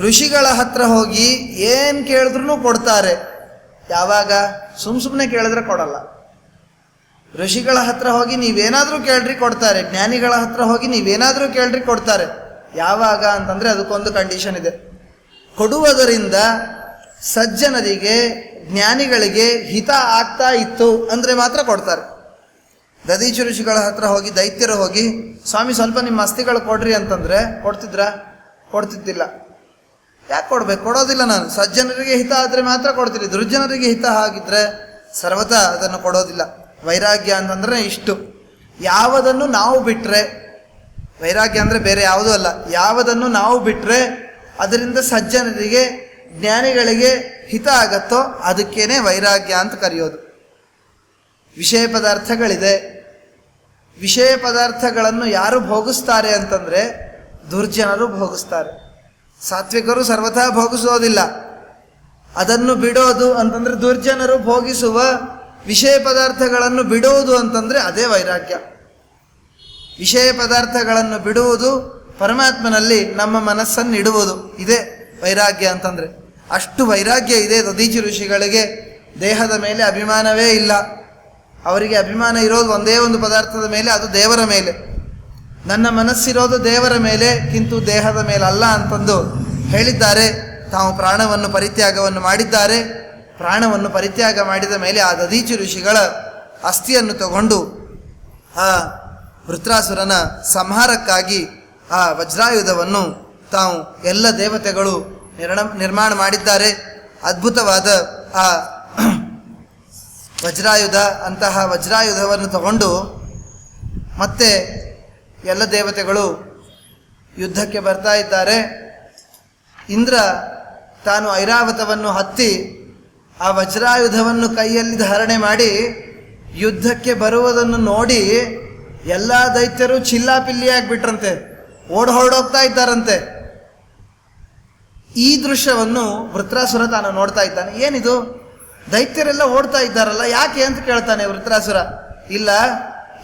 ಋಷಿಗಳ ಹತ್ರ ಹೋಗಿ ಏನು ಕೇಳಿದ್ರೂ ಕೊಡ್ತಾರೆ. ಯಾವಾಗ? ಸುಮ್ಮನೆ ಕೇಳಿದ್ರೆ ಕೊಡಲ್ಲ. ಋಷಿಗಳ ಹತ್ರ ಹೋಗಿ ನೀವೇನಾದರೂ ಕೇಳ್ರಿ ಕೊಡ್ತಾರೆ. ಜ್ಞಾನಿಗಳ ಹತ್ರ ಹೋಗಿ ನೀವೇನಾದರೂ ಕೇಳ್ರಿ ಕೊಡ್ತಾರೆ. ಯಾವಾಗ ಅಂತಂದರೆ ಅದಕ್ಕೊಂದು ಕಂಡೀಷನ್ ಇದೆ. ಕೊಡುವುದರಿಂದ ಸಜ್ಜನರಿಗೆ ಜ್ಞಾನಿಗಳಿಗೆ ಹಿತ ಆಗ್ತಾ ಇತ್ತು ಅಂದರೆ ಮಾತ್ರ ಕೊಡ್ತಾರೆ. ದಧೀಚಿ ಋಷಿಗಳ ಹತ್ರ ಹೋಗಿ ದೈತ್ಯರು ಹೋಗಿ ಸ್ವಾಮಿ ಸ್ವಲ್ಪ ನಿಮ್ಮ ಅಸ್ಥಿಗಳು ಕೊಡ್ರಿ ಅಂತಂದರೆ ಕೊಡ್ತಿದ್ದಿಲ್ಲ. ಯಾಕೆ ಕೊಡ್ಬೇಕು? ಕೊಡೋದಿಲ್ಲ ನಾನು. ಸಜ್ಜನರಿಗೆ ಹಿತ ಆದರೆ ಮಾತ್ರ ಕೊಡ್ತೀನಿ, ದುರ್ಜನರಿಗೆ ಹಿತ ಆಗಿದ್ರೆ ಸರ್ವತಾ ಅದನ್ನು ಕೊಡೋದಿಲ್ಲ. ವೈರಾಗ್ಯ ಅಂತಂದರೆ ಇಷ್ಟು. ಯಾವುದನ್ನು ನಾವು ಬಿಟ್ಟರೆ, ವೈರಾಗ್ಯ ಅಂದರೆ ಬೇರೆ ಯಾವುದೂ ಅಲ್ಲ, ಯಾವುದನ್ನು ನಾವು ಬಿಟ್ಟರೆ ಅದರಿಂದ ಸಜ್ಜನರಿಗೆ ಜ್ಞಾನಿಗಳಿಗೆ ಹಿತ ಆಗತ್ತೋ ಅದಕ್ಕೇನೆ ವೈರಾಗ್ಯ ಅಂತ ಕರೆಯೋದು. ವಿಷಯ ಪದಾರ್ಥಗಳಿದೆ. ವಿಷಯ ಪದಾರ್ಥಗಳನ್ನು ಯಾರು ಭೋಗಿಸ್ತಾರೆ ಅಂತಂದರೆ ದುರ್ಜನರು ಭೋಗಿಸ್ತಾರೆ. ಸಾತ್ವಿಕರು ಸರ್ವಥಾ ಭೋಗಿಸೋದಿಲ್ಲ. ಅದನ್ನು ಬಿಡೋದು ಅಂತಂದರೆ ದುರ್ಜನರು ಭೋಗಿಸುವ ವಿಷಯ ಪದಾರ್ಥಗಳನ್ನು ಬಿಡುವುದು ಅಂತಂದರೆ ಅದೇ ವೈರಾಗ್ಯ. ವಿಷಯ ಪದಾರ್ಥಗಳನ್ನು ಬಿಡುವುದು, ಪರಮಾತ್ಮನಲ್ಲಿ ನಮ್ಮ ಮನಸ್ಸನ್ನು ಇಡುವುದು, ಇದೇ ವೈರಾಗ್ಯ ಅಂತಂದರೆ. ಅಷ್ಟು ವೈರಾಗ್ಯ ಇದೆ ದಧೀಚಿ ಋಷಿಗಳಿಗೆ. ದೇಹದ ಮೇಲೆ ಅಭಿಮಾನವೇ ಇಲ್ಲ. ಅವರಿಗೆ ಅಭಿಮಾನ ಇರೋದು ಒಂದೇ ಒಂದು ಪದಾರ್ಥದ ಮೇಲೆ, ಅದು ದೇವರ ಮೇಲೆ. ನನ್ನ ಮನಸ್ಸಿರೋದು ದೇವರ ಮೇಲೆ, ಕಿಂತು ದೇಹದ ಮೇಲಲ್ಲ ಅಂತಂದು ಹೇಳಿದ್ದಾರೆ. ತಾವು ಪ್ರಾಣವನ್ನು ಪರಿತ್ಯಾಗವನ್ನು ಮಾಡಿದ್ದಾರೆ. ಪ್ರಾಣವನ್ನು ಪರಿತ್ಯಾಗ ಮಾಡಿದ ಮೇಲೆ ಆ ದಧೀಚಿ ಋಷಿಗಳ ಅಸ್ಥಿಯನ್ನು ತಗೊಂಡು ಆ ವೃತ್ರಾಸುರನ ಸಂಹಾರಕ್ಕಾಗಿ ಆ ವಜ್ರಾಯುಧವನ್ನು ತಾವು ಎಲ್ಲ ದೇವತೆಗಳು ನಿರ್ಮಾಣ ಮಾಡಿದ್ದಾರೆ. ಅದ್ಭುತವಾದ ಆ ವಜ್ರಾಯುಧ, ಅಂತಹ ವಜ್ರಾಯುಧವನ್ನು ತಗೊಂಡು ಮತ್ತೆ ಎಲ್ಲ ದೇವತೆಗಳು ಯುದ್ಧಕ್ಕೆ ಬರ್ತಾ ಇದ್ದಾರೆ. ಇಂದ್ರ ತಾನು ಐರಾವತವನ್ನು ಹತ್ತಿ ಆ ವಜ್ರಾಯುಧವನ್ನು ಕೈಯಲ್ಲಿ ಧಾರಣೆ ಮಾಡಿ ಯುದ್ಧಕ್ಕೆ ಬರುವುದನ್ನು ನೋಡಿ ಎಲ್ಲ ದೈತ್ಯರು ಚಿಲ್ಲಾಪಿಲ್ಲಿಯಾಗಿಬಿಟ್ರಂತೆ, ಹೊರಡೋಗ್ತಾ ಇದ್ದಾರಂತೆ. ಈ ದೃಶ್ಯವನ್ನು ವೃತ್ರಾಸುರ ತಾನು ನೋಡ್ತಾ ಇದ್ದಾನೆ. ಏನಿದು, ದೈತ್ಯರೆಲ್ಲ ಓಡ್ತಾ ಇದ್ದಾರಲ್ಲ, ಯಾಕೆ ಅಂತ ಕೇಳ್ತಾನೆ ವೃತ್ರಾಸುರ. ಇಲ್ಲ,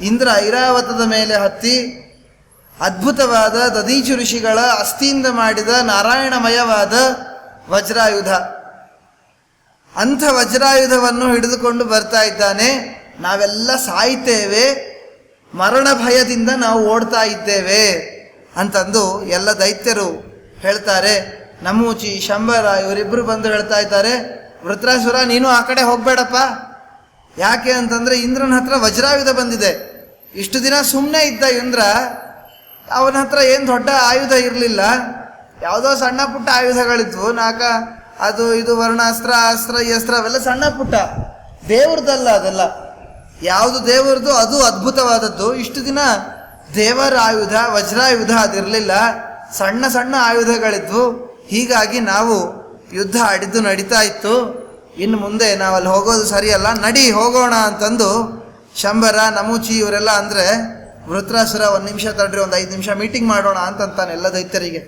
ಇಂದ್ರ ಐರಾವತದ ಮೇಲೆ ಹತ್ತಿ ಅದ್ಭುತವಾದ ದಧೀಚಿ ಋಷಿಗಳ ಅಸ್ಥಿಯಿಂದ ಮಾಡಿದ ನಾರಾಯಣಮಯವಾದ ವಜ್ರಾಯುಧ, ಅಂಥ ವಜ್ರಾಯುಧವನ್ನು ಹಿಡಿದುಕೊಂಡು ಬರ್ತಾ ಇದ್ದಾನೆ. ನಾವೆಲ್ಲ ಸಾಯ್ತೇವೆ, ಮರಣ ಭಯದಿಂದ ನಾವು ಓಡ್ತಾ ಇದ್ದೇವೆ ಅಂತಂದು ಎಲ್ಲ ದೈತ್ಯರು ಹೇಳ್ತಾರೆ. ನಮೂಚಿ, ಶಂಬರ ಇವರಿಬ್ಬರು ಬಂದು ಹೇಳ್ತಾ ಇದ್ದಾರೆ, ವೃತ್ರಾಸುರ ನೀನು ಆ ಕಡೆ ಹೋಗಬೇಡಪ್ಪ. ಯಾಕೆ ಅಂತಂದರೆ ಇಂದ್ರನ ಹತ್ರ ವಜ್ರಾಯುಧ ಬಂದಿದೆ. ಇಷ್ಟು ದಿನ ಸುಮ್ಮನೆ ಇದ್ದ ಇಂದ್ರ, ಅವನ ಹತ್ರ ಏನು ದೊಡ್ಡ ಆಯುಧ ಇರಲಿಲ್ಲ, ಯಾವುದೋ ಸಣ್ಣ ಪುಟ್ಟ ಆಯುಧಗಳಿದ್ವು, ಅದು ಇದು ವರ್ಣಾಸ್ತ್ರ, ಅಸ್ತ್ರ, ಈ ಅಸ್ತ್ರ, ಅವೆಲ್ಲ ಸಣ್ಣ ಪುಟ್ಟ. ದೇವ್ರದ್ದಲ್ಲ ಅದೆಲ್ಲ. ಯಾವುದು ದೇವರದು ಅದು ಅದ್ಭುತವಾದದ್ದು. ಇಷ್ಟು ದಿನ ದೇವರ ಆಯುಧ ವಜ್ರಾಯುಧ ಅದಿರಲಿಲ್ಲ, ಸಣ್ಣ ಸಣ್ಣ ಆಯುಧಗಳಿದ್ವು. ಹೀಗಾಗಿ ನಾವು ಯುದ್ಧ ಆಡಿದ್ದು ನಡೀತಾ ಇತ್ತು. ಇನ್ನು ಮುಂದೆ ನಾವಲ್ಲಿ ಹೋಗೋದು ಸರಿಯಲ್ಲ, ನಡಿ ಹೋಗೋಣ ಅಂತಂದು ಶಂಬರ, ನಮೂಚಿ ಇವರೆಲ್ಲ ಅಂದರೆ ವೃತ್ರಾಸುರ ಒಂದು ನಿಮಿಷ ತಡ್ರಿ, ಒಂದು 5 ನಿಮಿಷ ಮೀಟಿಂಗ್ ಮಾಡೋಣ ಅಂತಂತಾನೆ. ಎಲ್ಲ ದೈತ್ಯರಿಗೆ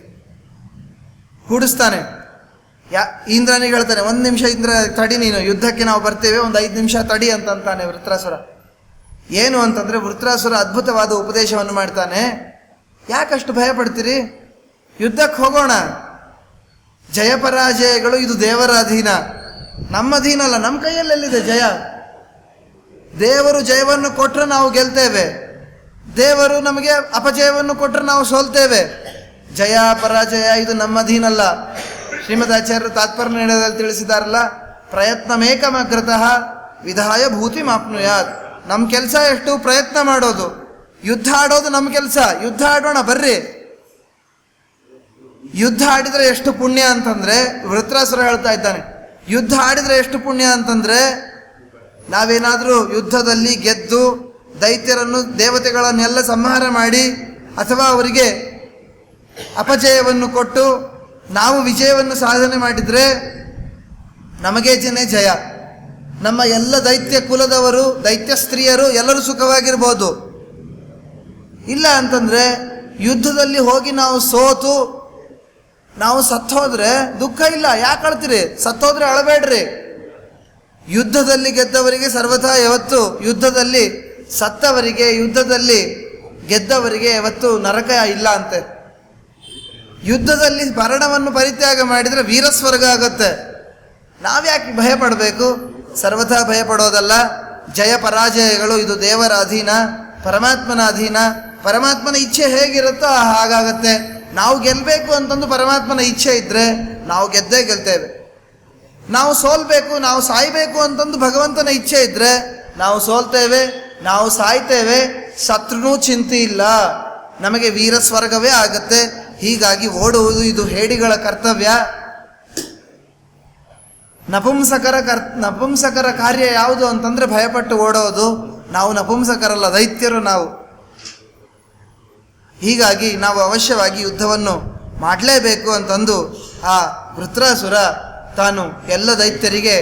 ಕೂಡಿಸ್ತಾನೆ. ಇಂದ್ರನಿಗೆ ಹೇಳ್ತಾನೆ, 1 ನಿಮಿಷ ಇಂದ್ರ ತಡಿ, ನೀನು ಯುದ್ಧಕ್ಕೆ ನಾವು ಬರ್ತೇವೆ, ಒಂದು 5 ನಿಮಿಷ ತಡಿ ಅಂತಂತಾನೆ ವೃತ್ರಾಸುರ. ಏನು ಅಂತಂದರೆ ವೃತ್ರಾಸುರ ಅದ್ಭುತವಾದ ಉಪದೇಶವನ್ನು ಮಾಡ್ತಾನೆ. ಯಾಕಷ್ಟು ಭಯ ಪಡ್ತೀರಿ, ಯುದ್ಧಕ್ಕೆ ಹೋಗೋಣ. ಜಯಪರಾಜಯಗಳು ಇದು ದೇವರ ಅಧೀನ, ನಮ್ಮ ಅಧೀನ ಅಲ್ಲ. ನಮ್ಮ ಕೈಯಲ್ಲೆಲ್ಲಿದೆ ಜಯ? ದೇವರು ಜಯವನ್ನು ಕೊಟ್ಟರೆ ನಾವು ಗೆಲ್ತೇವೆ, ದೇವರು ನಮಗೆ ಅಪಜಯವನ್ನು ಕೊಟ್ಟರೆ ನಾವು ಸೋಲ್ತೇವೆ. ಜಯ ಪರಾಜಯ ಇದು ನಮ್ಮ ಅಧೀನಲ್ಲ. ಶ್ರೀಮದಾಚಾರ್ಯರು ತಾತ್ಪರ್ಯ ನಿರ್ಣಯದಲ್ಲಿ ತಿಳಿಸಿದಾರಲ್ಲ, ಪ್ರಯತ್ನಮೇಕಮಗ್ರತಃ ವಿಧಾಯ ಭೂತಿ ಮಾಪ್ನುಯಾತ್. ನಮ್ಮ ಕೆಲಸ ಎಷ್ಟು? ಪ್ರಯತ್ನ ಮಾಡೋದು. ಯುದ್ಧ ಆಡೋದು ನಮ್ಮ ಕೆಲಸ. ಯುದ್ಧ ಆಡೋಣ ಬರ್ರಿ. ಯುದ್ಧ ಆಡಿದರೆ ಎಷ್ಟು ಪುಣ್ಯ ಅಂತಂದರೆ, ವೃತ್ರಾಸುರ ಹೇಳ್ತಾ ಇದ್ದಾನೆ, ಯುದ್ಧ ಆಡಿದರೆ ಎಷ್ಟು ಪುಣ್ಯ ಅಂತಂದರೆ, ನಾವೇನಾದರೂ ಯುದ್ಧದಲ್ಲಿ ಗೆದ್ದು ದೈತ್ಯರನ್ನು ದೇವತೆಗಳನ್ನೆಲ್ಲ ಸಂಹಾರ ಮಾಡಿ ಅಥವಾ ಅವರಿಗೆ ಅಪಜಯವನ್ನು ಕೊಟ್ಟು ನಾವು ವಿಜಯವನ್ನು ಸಾಧನೆ ಮಾಡಿದರೆ ನಮಗೆ ಜಯ. ನಮ್ಮ ಎಲ್ಲ ದೈತ್ಯ ಕುಲದವರು, ದೈತ್ಯ ಸ್ತ್ರೀಯರು ಎಲ್ಲರೂ ಸುಖವಾಗಿರ್ಬೋದು. ಇಲ್ಲ ಅಂತಂದರೆ ಯುದ್ಧದಲ್ಲಿ ಹೋಗಿ ನಾವು ಸೋತು ನಾವು ಸತ್ತೋದ್ರೆ ದುಃಖ ಇಲ್ಲ. ಯಾಕೆ ಅಳ್ತೀರಿ? ಸತ್ತೋದ್ರೆ ಅಳಬೇಡ್ರಿ. ಯುದ್ಧದಲ್ಲಿ ಗೆದ್ದವರಿಗೆ ಸರ್ವಥಾ ಯಾವತ್ತು, ಯುದ್ಧದಲ್ಲಿ ಸತ್ತವರಿಗೆ, ಯುದ್ಧದಲ್ಲಿ ಗೆದ್ದವರಿಗೆ ಯಾವತ್ತು ನರಕ ಇಲ್ಲ ಅಂತೆ. ಯುದ್ಧದಲ್ಲಿ ಮರಣವನ್ನು ಪರಿತ್ಯಾಗ ಮಾಡಿದರೆ ವೀರಸ್ವರ್ಗ ಆಗುತ್ತೆ. ನಾವ್ಯಾಕೆ ಭಯ ಪಡಬೇಕು? ಸರ್ವಥಾ ಭಯ ಪಡೋದಲ್ಲ. ಜಯ ಪರಾಜಯಗಳು ಇದು ದೇವರ ಅಧೀನ, ಪರಮಾತ್ಮನ ಅಧೀನ. ಪರಮಾತ್ಮನ ಇಚ್ಛೆ ಹೇಗಿರುತ್ತೋ ಹಾಗಾಗತ್ತೆ. ನಾವು ಗೆಲ್ಲಬೇಕು ಅಂತಂದು ಪರಮಾತ್ಮನ ಇಚ್ಛೆ ಇದ್ದರೆ ನಾವು ಗೆದ್ದೇ ಗೆಲ್ತೇವೆ. ನಾವು ಸೋಲ್ಬೇಕು, ನಾವು ಸಾಯ್ಬೇಕು ಅಂತಂದು ಭಗವಂತನ ಇಚ್ಛೆ ಇದ್ದರೆ ನಾವು ಸೋಲ್ತೇವೆ, ನಾವು ಸಾಯ್ತೇವೆ. ಸತ್ರೂ ಚಿಂತೆ ಇಲ್ಲ, ನಮಗೆ ವೀರ ಸ್ವರ್ಗವೇ ಆಗತ್ತೆ. ಹೀಗಾಗಿ ಓಡುವುದು ಇದು ಹೇಡಿಗಳ ಕರ್ತವ್ಯ. ನಪುಂಸಕರ ಕಾರ್ಯ ಯಾವುದು ಅಂತಂದರೆ ಭಯಪಟ್ಟು ಓಡೋದು. ನಾವು ನಪುಂಸಕರಲ್ಲ, ದೈತ್ಯರು ನಾವು. ಹೀಗಾಗಿ ನಾವು ಅವಶ್ಯವಾಗಿ ಯುದ್ಧವನ್ನು ಮಾಡಲೇಬೇಕು ಅಂತಂದು ಆ ವೃತ್ರಾಸುರ ತಾನು ಎಲ್ಲ ದೈತ್ಯರಿಗೆ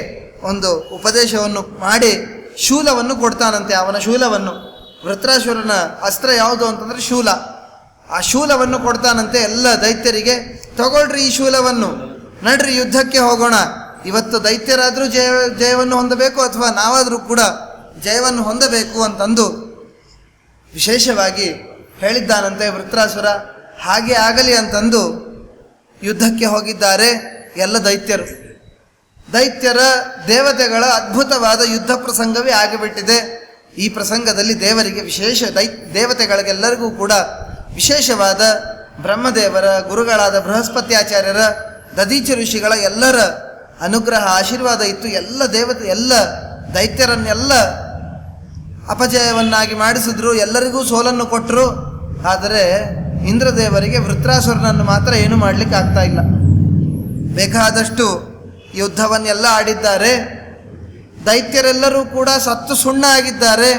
ಒಂದು ಉಪದೇಶವನ್ನು ಮಾಡಿ ಶೂಲವನ್ನು ಕೊಡ್ತಾನಂತೆ. ಅವನ ಶೂಲವನ್ನು, ವೃತ್ರಾಸುರನ ಅಸ್ತ್ರ ಯಾವುದು ಅಂತಂದರೆ ಶೂಲ. ಆ ಶೂಲವನ್ನು ಕೊಡ್ತಾನಂತೆ ಎಲ್ಲ ದೈತ್ಯರಿಗೆ. ತಗೊಳ್ರಿ ಈ ಶೂಲವನ್ನು, ನಡ್ರಿ ಯುದ್ಧಕ್ಕೆ ಹೋಗೋಣ. ಇವತ್ತು ದೈತ್ಯರಾದರೂ ಜಯವನ್ನು ಹೊಂದಬೇಕು, ಅಥವಾ ನಾವಾದರೂ ಕೂಡ ಜಯವನ್ನು ಹೊಂದಬೇಕು ಅಂತಂದು ವಿಶೇಷವಾಗಿ ಹೇಳಿದ್ದಾನಂತೆ ವೃತ್ರಾಸುರ. ಹಾಗೆ ಆಗಲಿ ಅಂತಂದು ಯುದ್ಧಕ್ಕೆ ಹೋಗಿದ್ದಾರೆ ಎಲ್ಲ ದೈತ್ಯರು. ದೈತ್ಯರ ದೇವತೆಗಳ ಅದ್ಭುತವಾದ ಯುದ್ಧ ಪ್ರಸಂಗವೇ ಆಗಿಬಿಟ್ಟಿದೆ. ಈ ಪ್ರಸಂಗದಲ್ಲಿ ದೇವರಿಗೆ ದೇವತೆಗಳಿಗೆಲ್ಲರಿಗೂ ಕೂಡ ವಿಶೇಷವಾದ ಬ್ರಹ್ಮದೇವರ, ಗುರುಗಳಾದ ಬೃಹಸ್ಪತ್ಯಾಚಾರ್ಯರ, ದಧೀಚಿ ಋಷಿಗಳ ಎಲ್ಲರ ಅನುಗ್ರಹ ಆಶೀರ್ವಾದ ಇತ್ತು. ಎಲ್ಲ ದೈತ್ಯರನ್ನೆಲ್ಲ ಅಪಜಯವನ್ನಾಗಿ ಮಾಡಿಸಿದ್ರು, ಎಲ್ಲರಿಗೂ ಸೋಲನ್ನು ಕೊಟ್ಟರು. ಆದರೆ ಇಂದ್ರದೇವರಿಗೆ ವೃತ್ರಾಸುರನನ್ನು ಮಾತ್ರ ಏನು ಮಾಡಲಿಕ್ಕೆ ಆಗ್ತಾ ಇಲ್ಲ. ಬೇಕಾದಷ್ಟು ಯುದ್ಧವನ್ನೆಲ್ಲ ಆಡಿದ್ದಾರೆ, ದೈತ್ಯರೆಲ್ಲರೂ ಕೂಡ ಸತ್ತು ಸುಣ್ಣ ಆಗಿದ್ದಾರೆ.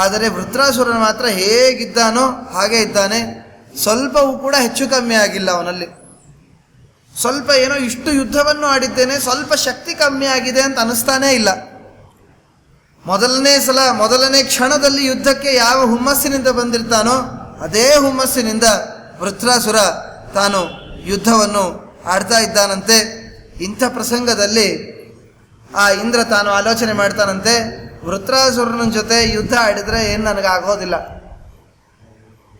ಆದರೆ ವೃತ್ರಾಸುರನ ಮಾತ್ರ ಹೇಗಿದ್ದಾನೋ ಹಾಗೆ ಇದ್ದಾನೆ. ಸ್ವಲ್ಪವೂ ಕೂಡ ಹೆಚ್ಚು ಕಮ್ಮಿ ಆಗಿಲ್ಲ ಅವನಲ್ಲಿ. ಸ್ವಲ್ಪ ಏನೋ ಇಷ್ಟು ಯುದ್ಧವನ್ನು ಆಡಿದ್ದೇನೆ, ಸ್ವಲ್ಪ ಶಕ್ತಿ ಕಮ್ಮಿ ಆಗಿದೆ ಅಂತ ಅನ್ನಿಸ್ತಾನೇ ಇಲ್ಲ. ಮೊದಲನೇ ಕ್ಷಣದಲ್ಲಿ ಯುದ್ಧಕ್ಕೆ ಯಾವ ಹುಮ್ಮಸ್ಸಿನಿಂದ ಬಂದಿರ್ತಾನೋ ಅದೇ ಹುಮ್ಮಸ್ಸಿನಿಂದ ವೃತ್ರಾಸುರ ತಾನು ಯುದ್ಧವನ್ನು ಆಡ್ತಾ ಇದ್ದಾನಂತೆ. ಇಂಥ ಪ್ರಸಂಗದಲ್ಲಿ ಆ ಇಂದ್ರ ತಾನು ಆಲೋಚನೆ ಮಾಡ್ತಾನಂತೆ, ವೃತ್ರಾಸುರನ ಜೊತೆ ಯುದ್ಧ ಆಡಿದರೆ ಏನು ನನಗಾಗೋದಿಲ್ಲ.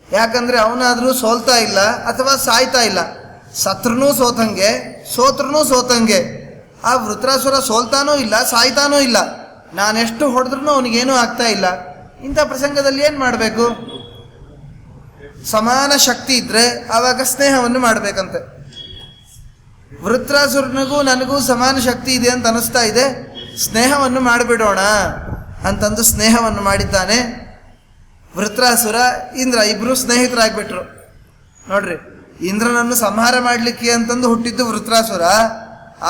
ಯಾಕಂದರೆ ಅವನಾದರೂ ಸೋಲ್ತಾ ಇಲ್ಲ ಅಥವಾ ಸಾಯ್ತಾ ಇಲ್ಲ. ಸತ್ರೂ ಸೋತಂಗೆ, ಸೋತ್ರೂ ಸೋತಂಗೆ. ಆ ವೃತ್ರಾಸುರ ಸೋಲ್ತಾನೂ ಇಲ್ಲ, ಸಾಯ್ತಾನೂ ಇಲ್ಲ. ನಾನೆಷ್ಟು ಹೊಡೆದ್ರೂ ಅವನಿಗೇನೂ ಆಗ್ತಾ ಇಲ್ಲ. ಇಂಥ ಪ್ರಸಂಗದಲ್ಲಿ ಏನು ಮಾಡಬೇಕು? ಸಮಾನ ಶಕ್ತಿ ಇದ್ದರೆ ಆವಾಗ ಸ್ನೇಹವನ್ನು ಮಾಡಬೇಕಂತೆ. ವೃತ್ರಾಸುರನಿಗೂ ನನಗೂ ಸಮಾನ ಶಕ್ತಿ ಇದೆ ಅಂತ ಅನ್ನಿಸ್ತಾ ಇದೆ, ಸ್ನೇಹವನ್ನು ಮಾಡಿಬಿಡೋಣ ಅಂತಂದು ಸ್ನೇಹವನ್ನು ಮಾಡಿದ್ದಾನೆ. ವೃತ್ರಾಸುರ ಇಂದ್ರ ಇಬ್ಬರು ಸ್ನೇಹಿತರಾಗ್ಬಿಟ್ರು. ನೋಡ್ರಿ, ಇಂದ್ರನನ್ನು ಸಂಹಾರ ಮಾಡಲಿಕ್ಕೆ ಅಂತಂದು ಹುಟ್ಟಿದ್ದು ವೃತ್ರಾಸುರ.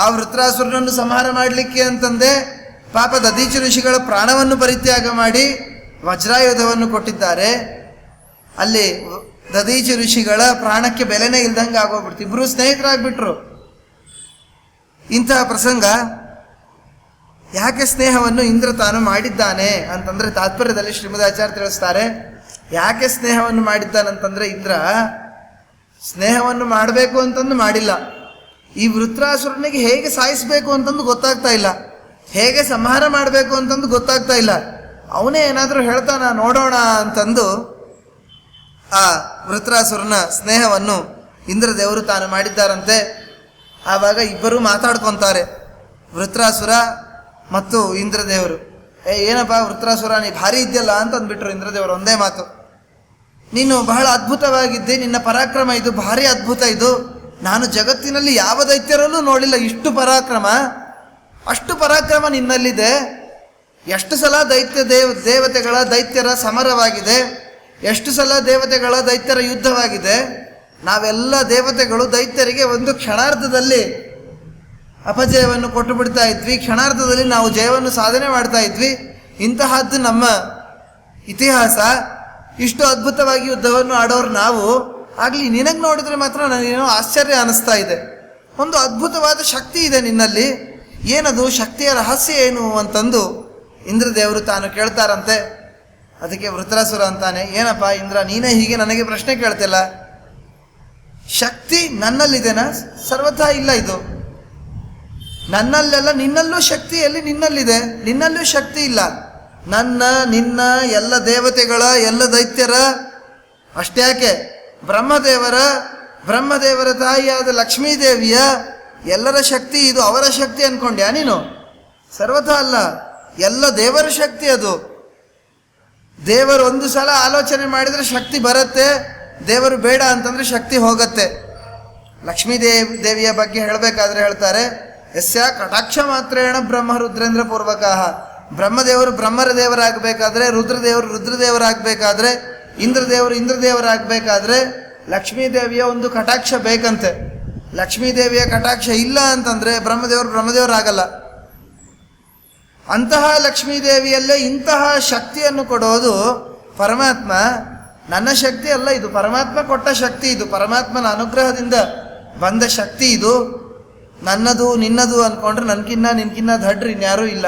ಆ ವೃತ್ರಾಸುರನನ್ನು ಸಂಹಾರ ಮಾಡಲಿಕ್ಕೆ ಅಂತಂದೆ ಪಾಪ ದಧೀಚಿ ಋಷಿಗಳ ಪ್ರಾಣವನ್ನು ಪರಿತ್ಯಾಗ ಮಾಡಿ ವಜ್ರಾಯುಧವನ್ನು ಕೊಟ್ಟಿದ್ದಾರೆ. ಅಲ್ಲಿ ದಧೀಚಿ ಋಷಿಗಳ ಪ್ರಾಣಕ್ಕೆ ಬೆಲೆನೇ ಇಲ್ದಂಗೆ ಆಗೋಗ್ಬಿಡ್ತು. ಇಬ್ಬರು ಸ್ನೇಹಿತರಾಗ್ಬಿಟ್ರು. ಇಂತಹ ಪ್ರಸಂಗ ಯಾಕೆ ಸ್ನೇಹವನ್ನು ಇಂದ್ರ ತಾನು ಮಾಡಿದ್ದಾನೆ ಅಂತಂದರೆ ತಾತ್ಪರ್ಯದಲ್ಲಿ ಶ್ರೀಮದಾಚಾರ್ಯ ತಿಳಿಸ್ತಾರೆ. ಯಾಕೆ ಸ್ನೇಹವನ್ನು ಮಾಡಿದ್ದಾನಂತಂದರೆ ಇಂದ್ರ ಸ್ನೇಹವನ್ನು ಮಾಡಬೇಕು ಅಂತಂದು ಮಾಡಿಲ್ಲ. ಈ ವೃತ್ರಾಸುರನಿಗೆ ಹೇಗೆ ಸಾಯಿಸಬೇಕು ಅಂತಂದು ಗೊತ್ತಾಗ್ತಾ ಇಲ್ಲ, ಹೇಗೆ ಸಂಹಾರ ಮಾಡಬೇಕು ಅಂತಂದು ಗೊತ್ತಾಗ್ತಾ ಇಲ್ಲ. ಅವನೇ ಏನಾದರೂ ಹೇಳ್ತಾನ ನೋಡೋಣ ಅಂತಂದು ಆ ವೃತ್ರಾಸುರನ ಸ್ನೇಹವನ್ನು ಇಂದ್ರದೇವರು ತಾನು ಮಾಡಿದ್ದಾರಂತೆ. ಆವಾಗ ಇಬ್ಬರು ಮಾತಾಡ್ಕೊತಾರೆ, ವೃತ್ರಾಸುರ ಮತ್ತು ಇಂದ್ರದೇವರು. ಏನಪ್ಪ ವೃತ್ರಾಸುರ, ನೀ ಭಾರಿ ಇದೆಯಲ್ಲ ಅಂತ ಅಂದ್ಬಿಟ್ರು ಇಂದ್ರದೇವರು. ಒಂದೇ ಮಾತು, ನೀನು ಬಹಳ ಅದ್ಭುತವಾಗಿದ್ದೆ, ನಿನ್ನ ಪರಾಕ್ರಮ ಇದು ಭಾರಿ ಅದ್ಭುತ ಇದು. ನಾನು ಜಗತ್ತಿನಲ್ಲಿ ಯಾವ ದೈತ್ಯರಲ್ಲೂ ನೋಡಿಲ್ಲ ಇಷ್ಟು ಪರಾಕ್ರಮ. ಅಷ್ಟು ಪರಾಕ್ರಮ ನಿನ್ನಲ್ಲಿದೆ. ಎಷ್ಟು ಸಲ ದೇವತೆಗಳ ದೈತ್ಯರ ಸಮರವಾಗಿದೆ, ಎಷ್ಟು ಸಲ ದೇವತೆಗಳ ದೈತ್ಯರ ಯುದ್ಧವಾಗಿದೆ. ನಾವೆಲ್ಲ ದೇವತೆಗಳು ದೈತ್ಯರಿಗೆ ಒಂದು ಕ್ಷಣಾರ್ಧದಲ್ಲಿ ಅಪಜಯವನ್ನು ಕೊಟ್ಟು ಬಿಡ್ತಾ ಇದ್ವಿ, ಕ್ಷಣಾರ್ಧದಲ್ಲಿ ನಾವು ಜಯವನ್ನು ಸಾಧನೆ ಮಾಡ್ತಾ ಇದ್ವಿ. ಇಂತಹದ್ದು ನಮ್ಮ ಇತಿಹಾಸ. ಇಷ್ಟು ಅದ್ಭುತವಾಗಿ ಯುದ್ಧವನ್ನು ಆಡೋರು ನಾವು ಆಗಲಿ ನಿನಗೆ ನೋಡಿದ್ರೆ ಮಾತ್ರ ನನಗೇನೋ ಆಶ್ಚರ್ಯ ಅನ್ನಿಸ್ತಾ ಇದೆ. ಒಂದು ಅದ್ಭುತವಾದ ಶಕ್ತಿ ಇದೆ ನಿನ್ನಲ್ಲಿ, ಏನದು ಶಕ್ತಿಯ ರಹಸ್ಯ ಏನು ಅಂತಂದು ಇಂದ್ರದೇವರು ತಾನು ಕೇಳ್ತಾರಂತೆ. ಅದಕ್ಕೆ ವೃತ್ರಾಸುರ ಅಂತಾನೆ, ಏನಪ್ಪ ಇಂದ್ರ, ನೀನೇ ಹೀಗೆ ನನಗೆ ಪ್ರಶ್ನೆ ಕೇಳ್ತಿಲ್ಲ, ಶಕ್ತಿ ನನ್ನಲ್ಲಿದೆನಾ? ಸರ್ವಥಾ ಇಲ್ಲ. ಇದು ನನ್ನಲ್ಲೆಲ್ಲ, ನಿನ್ನಲ್ಲೂ ಶಕ್ತಿ ಎಲ್ಲಿ? ನಿನ್ನಲ್ಲಿದೆ, ನಿನ್ನಲ್ಲೂ ಶಕ್ತಿ ಇಲ್ಲ. ನನ್ನ ನಿನ್ನ ಎಲ್ಲ ದೇವತೆಗಳ ಎಲ್ಲ ದೈತ್ಯರ, ಅಷ್ಟ್ಯಾಕೆ ಬ್ರಹ್ಮದೇವರ ತಾಯಿಯಾದ ಲಕ್ಷ್ಮೀದೇವಿಯ ಎಲ್ಲರ ಶಕ್ತಿ ಇದು. ಅವರ ಶಕ್ತಿ ಅನ್ಕೊಂಡ್ಯಾ ನೀನು? ಸರ್ವಥಾ ಅಲ್ಲ, ಎಲ್ಲ ದೇವರ ಶಕ್ತಿ ಅದು. ದೇವರು ಒಂದು ಸಲ ಆಲೋಚನೆ ಮಾಡಿದರೆ ಶಕ್ತಿ ಬರುತ್ತೆ, ದೇವರು ಬೇಡ ಅಂತಂದ್ರೆ ಶಕ್ತಿ ಹೋಗತ್ತೆ. ಲಕ್ಷ್ಮೀದೇವಿಯ ಬಗ್ಗೆ ಹೇಳಬೇಕಾದ್ರೆ ಹೇಳ್ತಾರೆ, ಯಸ್ಯ ಕಟಾಕ್ಷ ಮಾತ್ರೇಣ ಬ್ರಹ್ಮ ರುದ್ರೇಂದ್ರ ಪೂರ್ವಕ. ಬ್ರಹ್ಮದೇವರು ಬ್ರಹ್ಮರ ದೇವರಾಗಬೇಕಾದ್ರೆ, ರುದ್ರದೇವರಾಗಬೇಕಾದ್ರೆ, ಇಂದ್ರದೇವರಾಗಬೇಕಾದ್ರೆ ಲಕ್ಷ್ಮೀದೇವಿಯ ಒಂದು ಕಟಾಕ್ಷ ಬೇಕಂತೆ. ಲಕ್ಷ್ಮೀದೇವಿಯ ಕಟಾಕ್ಷ ಇಲ್ಲ ಅಂತಂದ್ರೆ ಬ್ರಹ್ಮದೇವರಾಗಲ್ಲ. ಅಂತಹ ಲಕ್ಷ್ಮೀದೇವಿಯಲ್ಲೇ ಇಂತಹ ಶಕ್ತಿಯನ್ನು ಕೊಡೋದು ಪರಮಾತ್ಮ. ನನ್ನ ಶಕ್ತಿ ಅಲ್ಲ ಇದು, ಪರಮಾತ್ಮ ಕೊಟ್ಟ ಶಕ್ತಿ ಇದು, ಪರಮಾತ್ಮನ ಅನುಗ್ರಹದಿಂದ ಬಂದ ಶಕ್ತಿ ಇದು. ನನ್ನದು ನಿನ್ನದು ಅಂದ್ಕೊಂಡ್ರೆ ನಿನ್ಕಿನ್ನ ದಡ್ಡ್ರಿ ಇನ್ಯಾರೂ ಇಲ್ಲ.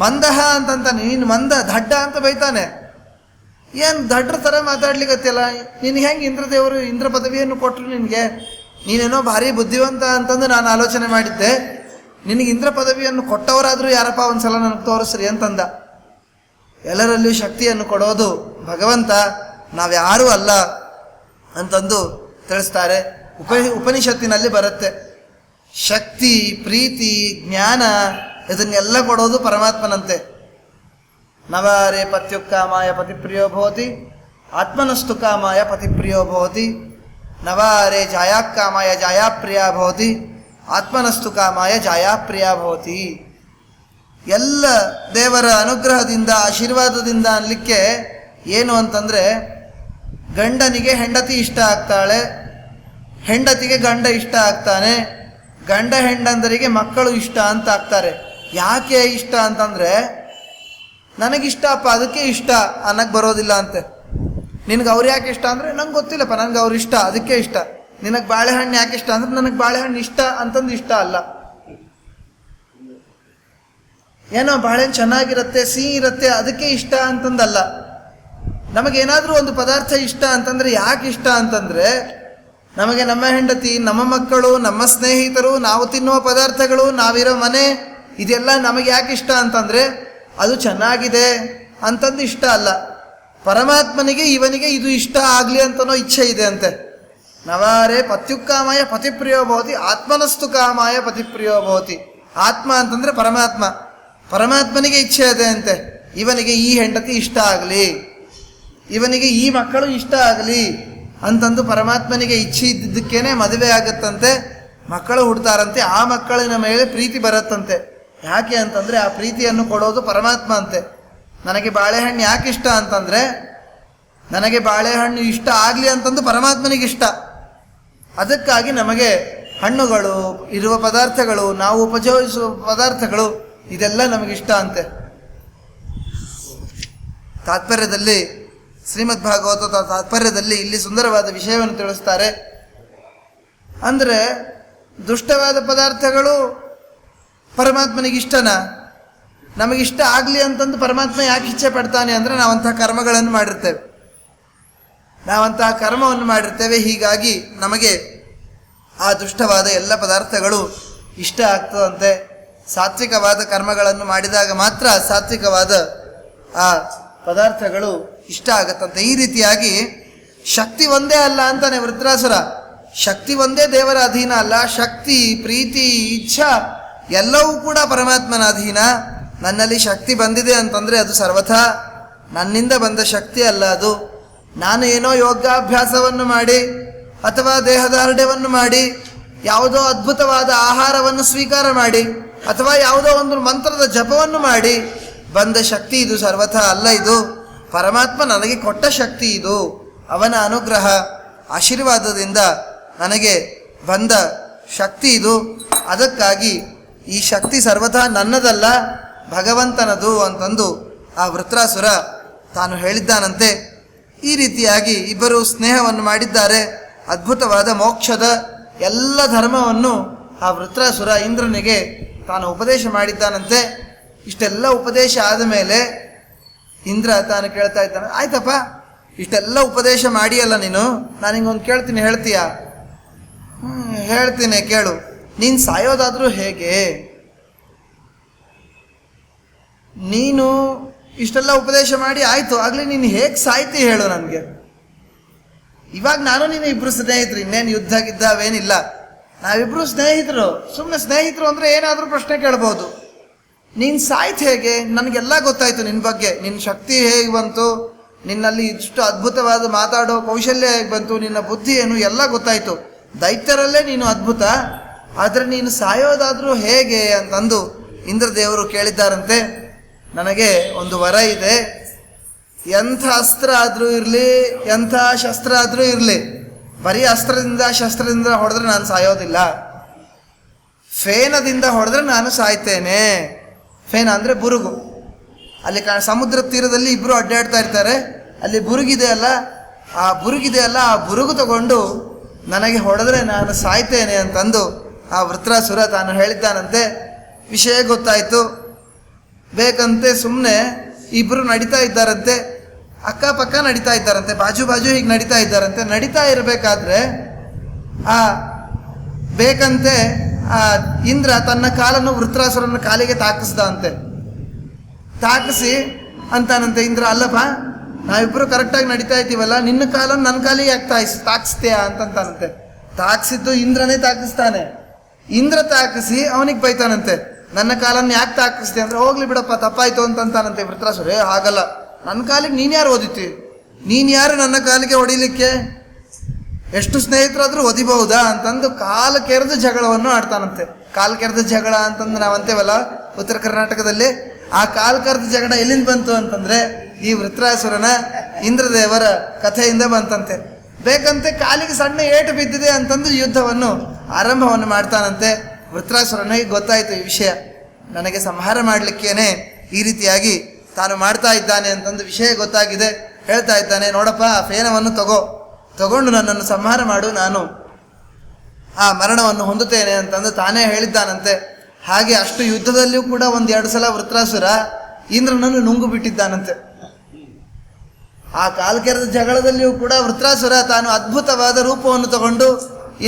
ಮಂದಹ ಅಂತಂತ, ನೀನು ಮಂದ ದಡ್ಡ ಅಂತ ಬೈತಾನೆ. ಏನು ದಡ್ಡ್ರ ಥರ ಮಾತಾಡ್ಲಿಕ್ಕತ್ತಿಲ್ಲ, ನಿನ್ಗೆ ಹೆಂಗೆ ಇಂದ್ರ ಪದವಿಯನ್ನು ಕೊಟ್ಟರು ನಿನಗೆ? ನೀನೇನೋ ಭಾರಿ ಬುದ್ಧಿವಂತ ಅಂತಂದು ನಾನು ಆಲೋಚನೆ ಮಾಡಿದ್ದೆ. ನಿನಗೆ ಇಂದ್ರ ಪದವಿಯನ್ನು ಕೊಟ್ಟವರಾದರೂ ಯಾರಪ್ಪ ಒಂದ್ಸಲ ನನಗೆ ತೋರಿಸ್ರಿ ಅಂತಂದ. ಎಲ್ಲರಲ್ಲಿಯೂ ಶಕ್ತಿಯನ್ನು ಕೊಡೋದು ಭಗವಂತ, ನಾವ್ಯಾರೂ ಅಲ್ಲ ಅಂತಂದು ತಿಳಿಸ್ತಾರೆ. ಉಪನಿಷತ್ತಿನಲ್ಲಿ ಬರುತ್ತೆ. ಶಕ್ತಿ, ಪ್ರೀತಿ, ಜ್ಞಾನ ಇದನ್ನೆಲ್ಲ ಕೊಡೋದು ಪರಮಾತ್ಮನಂತೆ. ನವಾರೇ ಪತ್ಯುಕ್ಕಾಮಾಯ ಪತಿಪ್ರಿಯೋ ಭವತಿ, ಆತ್ಮನಸ್ತು ಕಾಮಾಯ ಪತಿಪ್ರಿಯೋ ಭವತಿ. ನವಾರೇ ಜಾಯಾಕ್ಕಾಮಾಯ ಜಾಯಾಪ್ರಿಯ ಭವತಿ, ಆತ್ಮನಸ್ತು ಕಾಮಾಯ ಜಾಯಾಪ್ರಿಯ ಭವತಿ. ಎಲ್ಲ ದೇವರ ಅನುಗ್ರಹದಿಂದ ಆಶೀರ್ವಾದದಿಂದ ಅನ್ಲಿಕ್ಕೆ ಏನು ಅಂತಂದರೆ, ಗಂಡನಿಗೆ ಹೆಂಡತಿ ಇಷ್ಟ ಆಗ್ತಾಳೆ, ಹೆಂಡತಿಗೆ ಗಂಡ ಇಷ್ಟ ಆಗ್ತಾನೆ, ಗಂಡ ಹೆಂಡಂದರಿಗೆ ಮಕ್ಕಳು ಇಷ್ಟ ಅಂತ ಆಗ್ತಾರೆ. ಯಾಕೆ ಇಷ್ಟ ಅಂತಂದರೆ, ನನಗಿಷ್ಟಪ್ಪ ಅದಕ್ಕೆ ಇಷ್ಟ ಅನ್ನಕ್ಕೆ ಬರೋದಿಲ್ಲ ಅಂತೆ. ನಿನಗೆ ಅವ್ರು ಯಾಕೆ ಇಷ್ಟ ಅಂದರೆ, ನಂಗೆ ಗೊತ್ತಿಲ್ಲಪ್ಪ, ನನಗೆ ಅವ್ರು ಇಷ್ಟ ಅದಕ್ಕೆ ಇಷ್ಟ. ನಿನಗೆ ಬಾಳೆಹಣ್ಣು ಯಾಕೆ ಇಷ್ಟ ಅಂದ್ರೆ, ನನಗೆ ಬಾಳೆಹಣ್ಣು ಇಷ್ಟ ಅಂತಂದು ಇಷ್ಟ ಅಲ್ಲ. ಏನೋ ಬಾಳೆಹಣ್ಣು ಚೆನ್ನಾಗಿರುತ್ತೆ, ಸಿಹಿ ಇರುತ್ತೆ ಅದಕ್ಕೆ ಇಷ್ಟ ಅಂತಂದಲ್ಲ. ನಮಗೇನಾದರೂ ಒಂದು ಪದಾರ್ಥ ಇಷ್ಟ ಅಂತಂದರೆ ಯಾಕೆ ಇಷ್ಟ ಅಂತಂದರೆ, ನಮಗೆ ನಮ್ಮ ಹೆಂಡತಿ, ನಮ್ಮ ಮಕ್ಕಳು, ನಮ್ಮ ಸ್ನೇಹಿತರು, ನಾವು ತಿನ್ನುವ ಪದಾರ್ಥಗಳು, ನಾವಿರೋ ಮನೆ, ಇದೆಲ್ಲ ನಮಗೆ ಯಾಕೆ ಇಷ್ಟ ಅಂತಂದರೆ ಅದು ಚೆನ್ನಾಗಿದೆ ಅಂತಂದು ಇಷ್ಟ ಅಲ್ಲ. ಪರಮಾತ್ಮನಿಗೆ ಇವನಿಗೆ ಇದು ಇಷ್ಟ ಆಗಲಿ ಅಂತನೋ ಇಚ್ಛೆ ಇದೆ ಅಂತೆ. ನವಾರೇ ಪತ್ಯುಕ್ಕಾಮಾಯ ಪತಿಪ್ರಿಯೋ ಭವತಿ, ಆತ್ಮನಸ್ತು ಕಾಮಾಯ ಪತಿಪ್ರಿಯೋ ಭವತಿ. ಆತ್ಮ ಅಂತಂದರೆ ಪರಮಾತ್ಮ, ಪರಮಾತ್ಮನಿಗೆ ಇಚ್ಛೆ ಇದೆ ಅಂತೆ. ಇವನಿಗೆ ಈ ಹೆಂಡತಿ ಇಷ್ಟ ಆಗಲಿ, ಇವನಿಗೆ ಈ ಮಕ್ಕಳು ಇಷ್ಟ ಆಗಲಿ ಅಂತಂದು ಪರಮಾತ್ಮನಿಗೆ ಇಚ್ಛೆ ಇದ್ದಿದ್ದಕ್ಕೇನೆ ಮದುವೆ ಆಗುತ್ತಂತೆ, ಮಕ್ಕಳು ಹುಡ್ತಾರಂತೆ, ಆ ಮಕ್ಕಳಿನ ಮೇಲೆ ಪ್ರೀತಿ ಬರುತ್ತಂತೆ. ಯಾಕೆ ಅಂತಂದರೆ ಆ ಪ್ರೀತಿಯನ್ನು ಕೊಡೋದು ಪರಮಾತ್ಮ ಅಂತೆ. ನನಗೆ ಬಾಳೆಹಣ್ಣು ಯಾಕೆ ಇಷ್ಟ ಅಂತಂದರೆ, ನನಗೆ ಬಾಳೆಹಣ್ಣು ಇಷ್ಟ ಆಗಲಿ ಅಂತಂದು ಪರಮಾತ್ಮನಿಗೆ ಇಷ್ಟ. ಅದಕ್ಕಾಗಿ ನಮಗೆ ಹಣ್ಣುಗಳು, ಇರುವ ಪದಾರ್ಥಗಳು, ನಾವು ಉಪಯೋಗಿಸುವ ಪದಾರ್ಥಗಳು ಇದೆಲ್ಲ ನಮಗಿಷ್ಟ ಅಂತೆ. ತಾತ್ಪರ್ಯದಲ್ಲಿ, ಶ್ರೀಮದ್ ಭಾಗವತ ತಾತ್ಪರ್ಯದಲ್ಲಿ ಇಲ್ಲಿ ಸುಂದರವಾದ ವಿಷಯವನ್ನು ತಿಳಿಸ್ತಾರೆ. ಅಂದರೆ ದುಷ್ಟವಾದ ಪದಾರ್ಥಗಳು ಪರಮಾತ್ಮನಿಗಿಷ್ಟನಾ? ನಮಗಿಷ್ಟ ಆಗಲಿ ಅಂತಂದು ಪರಮಾತ್ಮ ಯಾಕೆ ಇಚ್ಛೆ ಪಡ್ತಾನೆ ಅಂದರೆ, ನಾವಂತಹ ಕರ್ಮಗಳನ್ನು ಮಾಡಿರ್ತೇವೆ, ನಾವಂತಹ ಕರ್ಮವನ್ನು ಮಾಡಿರ್ತೇವೆ. ಹೀಗಾಗಿ ನಮಗೆ ಆ ದುಷ್ಟವಾದ ಎಲ್ಲ ಪದಾರ್ಥಗಳು ಇಷ್ಟ ಆಗ್ತದಂತೆ. ಸಾತ್ವಿಕವಾದ ಕರ್ಮಗಳನ್ನು ಮಾಡಿದಾಗ ಮಾತ್ರ ಸಾತ್ವಿಕವಾದ ಆ ಪದಾರ್ಥಗಳು ಇಷ್ಟ ಆಗತ್ತಂತೆ. ಈ ರೀತಿಯಾಗಿ ಶಕ್ತಿ ಒಂದೇ ಅಲ್ಲ ಅಂತಾನೆ ವೃತ್ರಾಸುರ. ಶಕ್ತಿ ಒಂದೇ ದೇವರ ಅಧೀನ ಅಲ್ಲ, ಶಕ್ತಿ, ಪ್ರೀತಿ, ಇಚ್ಛಾ ಎಲ್ಲವೂ ಕೂಡ ಪರಮಾತ್ಮನ ಅಧೀನ. ನನ್ನಲ್ಲಿ ಶಕ್ತಿ ಬಂದಿದೆ ಅಂತಂದರೆ ಅದು ಸರ್ವಥಾ ನನ್ನಿಂದ ಬಂದ ಶಕ್ತಿ ಅಲ್ಲ. ಅದು ನಾನು ಏನೋ ಯೋಗಾಭ್ಯಾಸವನ್ನು ಮಾಡಿ ಅಥವಾ ದೇಹದಾರ್ಢ್ಯವನ್ನು ಮಾಡಿ, ಯಾವುದೋ ಅದ್ಭುತವಾದ ಆಹಾರವನ್ನು ಸ್ವೀಕಾರ ಮಾಡಿ, ಅಥವಾ ಯಾವುದೋ ಒಂದು ಮಂತ್ರದ ಜಪವನ್ನು ಮಾಡಿ ಬಂದ ಶಕ್ತಿ ಇದು ಸರ್ವಥಾ ಅಲ್ಲ. ಇದು ಪರಮಾತ್ಮ ನನಗೆ ಕೊಟ್ಟ ಶಕ್ತಿ. ಇದು ಅವನ ಅನುಗ್ರಹ ಆಶೀರ್ವಾದದಿಂದ ನನಗೆ ಬಂದ ಶಕ್ತಿ ಇದು. ಅದಕ್ಕಾಗಿ ಈ ಶಕ್ತಿ ಸರ್ವಥಾ ನನ್ನದಲ್ಲ, ಭಗವಂತನದು ಅಂತಂದು ಆ ವೃತ್ರಾಸುರ ತಾನು ಹೇಳಿದ್ದಾನಂತೆ. ಈ ರೀತಿಯಾಗಿ ಇಬ್ಬರು ಸ್ನೇಹವನ್ನು ಮಾಡಿದ್ದಾರೆ. ಅದ್ಭುತವಾದ ಮೋಕ್ಷದ ಎಲ್ಲ ಧರ್ಮವನ್ನು ಆ ವೃತ್ರಾಸುರ ಇಂದ್ರನಿಗೆ ತಾನು ಉಪದೇಶ ಮಾಡಿದ್ದಾನಂತೆ. ಇಷ್ಟೆಲ್ಲ ಉಪದೇಶ ಆದ ಮೇಲೆ ಇಂದ್ರ ತಾನು ಕೇಳ್ತಾ ಇದ್ದಾನೆ, ಆಯ್ತಪ್ಪ ಇಷ್ಟೆಲ್ಲ ಉಪದೇಶ ಮಾಡಿಯಲ್ಲ ನೀನು, ನಾನು ಹಿಂಗೊಂದು ಕೇಳ್ತೀನಿ, ಹೇಳ್ತೀಯಾ? ಹೇಳ್ತೀನಿ, ಕೇಳು. ನೀನು ಸಾಯೋದಾದ್ರೂ ಹೇಗೆ? ನೀನು ಇಷ್ಟೆಲ್ಲ ಉಪದೇಶ ಮಾಡಿ ಆಯ್ತು, ಆಗ್ಲಿ ನೀನು ಹೇಗೆ ಸಾಯ್ತಿ ಹೇಳು ನನಗೆ. ಇವಾಗ ನಾನು ನೀನು ಇಬ್ರು ಸ್ನೇಹಿತರು, ಇನ್ನೇನು ಯುದ್ಧ ಗಿದ್ದ ಅವೇನಿಲ್ಲ, ನಾವಿಬ್ರು ಸ್ನೇಹಿತರು. ಸುಮ್ಮನೆ ಸ್ನೇಹಿತರು ಅಂದರೆ ಏನಾದರೂ ಪ್ರಶ್ನೆ ಕೇಳ್ಬೋದು. ನೀನು ಸಾಯ್ತು ಹೇಗೆ? ನನಗೆಲ್ಲ ಗೊತ್ತಾಯ್ತು ನಿನ್ನ ಬಗ್ಗೆ. ನಿನ್ನ ಶಕ್ತಿ ಹೇಗೆ ಬಂತು, ನಿನ್ನಲ್ಲಿ ಇಷ್ಟು ಅದ್ಭುತವಾದ ಮಾತಾಡೋ ಕೌಶಲ್ಯ ಹೇಗೆ ಬಂತು, ನಿನ್ನ ಬುದ್ಧಿ ಏನು ಎಲ್ಲ ಗೊತ್ತಾಯ್ತು. ದೈತ್ಯರಲ್ಲೇ ನೀನು ಅದ್ಭುತ, ಆದರೆ ನೀನು ಸಾಯೋದಾದರೂ ಹೇಗೆ ಅಂತಂದು ಇಂದ್ರದೇವರು ಕೇಳಿದ್ದಾರಂತೆ. ನನಗೆ ಒಂದು ವರ ಇದೆ, ಎಂಥ ಅಸ್ತ್ರ ಆದರೂ ಇರಲಿ, ಎಂಥ ಶಸ್ತ್ರ ಆದರೂ ಇರಲಿ, ಬರೀ ಅಸ್ತ್ರದಿಂದ ಶಸ್ತ್ರದಿಂದ ಹೊಡೆದ್ರೆ ನಾನು ಸಾಯೋದಿಲ್ಲ, ಫೇನದಿಂದ ಹೊಡೆದ್ರೆ ನಾನು ಸಾಯ್ತೇನೆ. ಫೇನ ಅಂದರೆ ಬುರುಗು. ಅಲ್ಲಿ ಸಮುದ್ರ ತೀರದಲ್ಲಿ ಇಬ್ಬರು ಅಡ್ಡಾಡ್ತಾ ಇರ್ತಾರೆ, ಅಲ್ಲಿ ಬುರುಗಿದೆ ಅಲ್ಲ, ಆ ಬುರುಗು ತಗೊಂಡು ನನಗೆ ಹೊಡೆದ್ರೆ ನಾನು ಸಾಯ್ತೇನೆ ಅಂತಂದು ಆ ವೃತ್ರಾಸುರ ತಾನು ಹೇಳಿದ್ದಾನಂತೆ. ವಿಷಯ ಗೊತ್ತಾಯಿತು. ಬೇಕಂತೆ ಸುಮ್ಮನೆ ಇಬ್ಬರು ನಡೀತಾ ಇದ್ದಾರಂತೆ, ಅಕ್ಕಪಕ್ಕ ನಡೀತಾ ಇದ್ದಾರಂತೆ, ಬಾಜು ಹೀಗೆ ನಡೀತಾ ಇದ್ದಾರಂತೆ. ನಡೀತಾ ಇರಬೇಕಾದ್ರೆ ಬೇಕಂತೆ ಇಂದ್ರ ತನ್ನ ಕಾಲನ್ನು ವೃತ್ರಾಸುರನ ಕಾಲಿಗೆ ತಾಕಿಸಿ ಅಂತಾನಂತೆ, ಇಂದ್ರ ಅಲ್ಲಪ್ಪ ನಾವಿಬ್ಬರು ಕರೆಕ್ಟಾಗಿ ನಡೀತಾ ಇದ್ದೀವಲ್ಲ, ನಿನ್ನ ಕಾಲನ್ನು ನನ್ನ ಕಾಲಿಗೆ ಯಾಕೆ ತಾಕಿಸ್ತೀಯ ಅಂತಂತಾನಂತೆ. ತಾಕಿಸಿದ್ದು ಇಂದ್ರನೇ ತಾಕಿಸ್ತಾನೆ. ಇಂದ್ರ ತಾಕಿಸಿ ಅವನಿಗೆ ಬೈತಾನಂತೆ, ನನ್ನ ಕಾಲನ್ನು ಯಾಕೆ ತಾಕಿಸ್ತೆ ಅಂದರೆ, ಹೋಗ್ಲಿ ಬಿಡಪ್ಪ ತಪ್ಪಾಯ್ತು ಅಂತಂತಾನಂತೆ ವೃತ್ರಾಸುರ. ಹಾಗಲ್ಲ, ನನ್ನ ಕಾಲಿಗೆ ನೀನು ಯಾರು ಓದಿತಿ, ನೀನು ಯಾರು ನನ್ನ ಕಾಲಿಗೆ ಹೊಡಿಲಿಕ್ಕೆ, ಎಷ್ಟು ಸ್ನೇಹಿತರಾದ್ರೂ ಒದಿಬಹುದಾ ಅಂತಂದು ಕಾಲು ಕೆರೆದ ಜಗಳವನ್ನು ಆಡ್ತಾನಂತೆ. ಕಾಲು ಕೆರೆದ ಜಗಳ ಅಂತಂದು ನಾವು ಅಂತೇವಲ್ಲ ಉತ್ತರ ಕರ್ನಾಟಕದಲ್ಲಿ, ಆ ಕಾಲು ಕೆರೆದ ಜಗಳ ಎಲ್ಲಿಂದ ಬಂತು ಅಂತಂದ್ರೆ ಈ ವೃತ್ರಾಸುರನ ಇಂದ್ರದೇವರ ಕಥೆಯಿಂದ ಬಂತಂತೆ. ಬೇಕಂತೆ ಕಾಲಿಗೆ ಸಣ್ಣ ಏಟು ಬಿದ್ದಿದೆ ಅಂತಂದು ಯುದ್ಧವನ್ನು ಆರಂಭವನ್ನು ಮಾಡ್ತಾನಂತೆ. ವೃತ್ರಾಸುರನಿಗೆ ಗೊತ್ತಾಯಿತು ಈ ವಿಷಯ, ನನಗೆ ಸಂಹಾರ ಮಾಡಲಿಕ್ಕೇನೆ ಈ ರೀತಿಯಾಗಿ ತಾನು ಮಾಡ್ತಾ ಇದ್ದಾನೆ ಅಂತಂದು ವಿಷಯ ಗೊತ್ತಾಗಿದೆ. ಹೇಳ್ತಾ ಇದ್ದಾನೆ, ನೋಡಪ್ಪ ಆ ಫೇನವನ್ನು ತಗೊಂಡು ನನ್ನನ್ನು ಸಂಹಾರ ಮಾಡು, ನಾನು ಆ ಮರಣವನ್ನು ಹೊಂದುತ್ತೇನೆ ಅಂತಂದು ತಾನೇ ಹೇಳಿದ್ದಾನಂತೆ. ಹಾಗೆ ಅಷ್ಟು ಯುದ್ಧದಲ್ಲಿಯೂ ಕೂಡ 1-2 ಸಲ ವೃತ್ರಾಸುರ ಇಂದ್ರನನ್ನು ನುಂಗು ಬಿಟ್ಟಿದ್ದಾನಂತೆ. ಆ ಕಾಲ್ಕೆರೆದ ಜಗಳದಲ್ಲಿಯೂ ಕೂಡ ವೃತ್ರಾಸುರ ತಾನು ಅದ್ಭುತವಾದ ರೂಪವನ್ನು ತಗೊಂಡು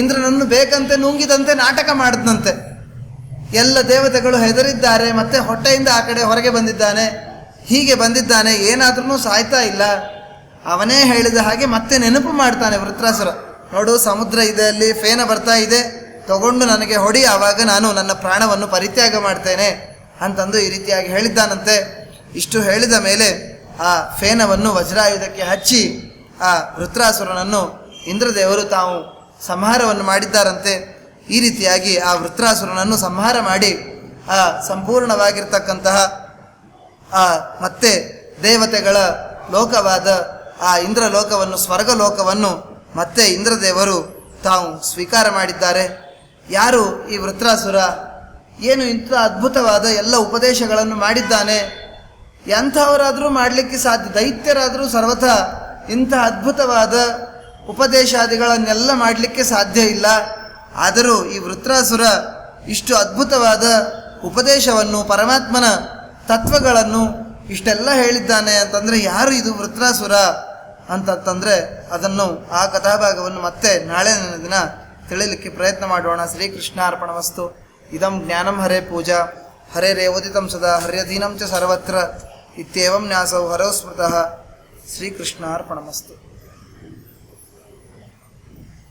ಇಂದ್ರನನ್ನು ಬೇಕಂತೆ ನುಂಗಿದಂತೆ ನಾಟಕ ಮಾಡಿದ್ನಂತೆ. ಎಲ್ಲ ದೇವತೆಗಳು ಹೆದರಿದ್ದಾರೆ, ಮತ್ತೆ ಹೊಟ್ಟೆಯಿಂದ ಆ ಕಡೆ ಹೊರಗೆ ಬಂದಿದ್ದಾನೆ, ಹೀಗೆ ಬಂದಿದ್ದಾನೆ, ಏನಾದ್ರೂ ಸಾಯ್ತಾ ಇಲ್ಲ. ಅವನೇ ಹೇಳಿದ ಹಾಗೆ ಮತ್ತೆ ನೆನಪು ಮಾಡ್ತಾನೆ ವೃತ್ರಾಸುರ. ನೋಡು, ಸಮುದ್ರ ಇದೆ, ಅಲ್ಲಿ ಫೇನ ಬರ್ತಾ ಇದೆ, ತಗೊಂಡು ನನಗೆ ಹೊಡಿ, ಆವಾಗ ನಾನು ನನ್ನ ಪ್ರಾಣವನ್ನು ಪರಿತ್ಯಾಗ ಮಾಡ್ತೇನೆ ಅಂತಂದು ಈ ರೀತಿಯಾಗಿ ಹೇಳಿದ್ದಾನಂತೆ. ಇಷ್ಟು ಹೇಳಿದ ಮೇಲೆ ಆ ಫೇನವನ್ನು ವಜ್ರಾಯುಧಕ್ಕೆ ಹಚ್ಚಿ ಆ ವೃತ್ರಾಸುರನನ್ನು ಇಂದ್ರದೇವರು ತಾವು ಸಂಹಾರವನ್ನು ಮಾಡಿದ್ದಾರಂತೆ. ಈ ರೀತಿಯಾಗಿ ಆ ವೃತ್ರಾಸುರನನ್ನು ಸಂಹಾರ ಮಾಡಿ ಆ ಸಂಪೂರ್ಣವಾಗಿರ್ತಕ್ಕಂತಹ ಮತ್ತೆ ದೇವತೆಗಳ ಲೋಕವಾದ ಆ ಇಂದ್ರ ಲೋಕವನ್ನು, ಸ್ವರ್ಗ ಲೋಕವನ್ನು ಮತ್ತೆ ಇಂದ್ರದೇವರು ತಾವು ಸ್ವೀಕಾರ ಮಾಡಿದ್ದಾರೆ. ಯಾರು ಈ ವೃತ್ರಾಸುರ, ಏನು ಇಂಥ ಅದ್ಭುತವಾದ ಎಲ್ಲ ಉಪದೇಶಗಳನ್ನು ಮಾಡಿದ್ದಾನೆ, ಎಂಥವರಾದರೂ ಮಾಡಲಿಕ್ಕೆ ಸಾಧ್ಯ, ದೈತ್ಯರಾದರೂ ಸರ್ವಥಾ ಇಂಥ ಅದ್ಭುತವಾದ ಉಪದೇಶಾದಿಗಳನ್ನೆಲ್ಲ ಮಾಡಲಿಕ್ಕೆ ಸಾಧ್ಯ ಇಲ್ಲ. ಆದರೂ ಈ ವೃತ್ರಾಸುರ ಇಷ್ಟು ಅದ್ಭುತವಾದ ಉಪದೇಶವನ್ನು, ಪರಮಾತ್ಮನ ತತ್ವಗಳನ್ನು ಇಷ್ಟೆಲ್ಲ ಹೇಳಿದ್ದಾನೆ ಅಂತಂದರೆ ಯಾರು ಇದು ವೃತ್ರಾಸುರ ಅಂತಂದರೆ ಅದನ್ನು ಆ ಕಥಾಭಾಗವನ್ನು ಮತ್ತೆ ನಾಳೆ ದಿನ ತಿಳಿಲಿಕ್ಕೆ ಪ್ರಯತ್ನ ಮಾಡೋಣ. ಶ್ರೀಕೃಷ್ಣಾರ್ಪಣಮಸ್ತು. ಇದಂ ಜ್ಞಾನಂ ಹರೇ ಪೂಜಾ ಹರೇ ರೇವೋದಿತಂ ಸದಾ ಹರ್ಯಧೀನಂ ಚ ಸರ್ವತ್ರ ಇತ್ಯೇವಂ ನ್ಯಾಸೌ ಹರೌ ಸ್ಮೃತಃ. ಶ್ರೀಕೃಷ್ಣಾರ್ಪಣಮಸ್ತು.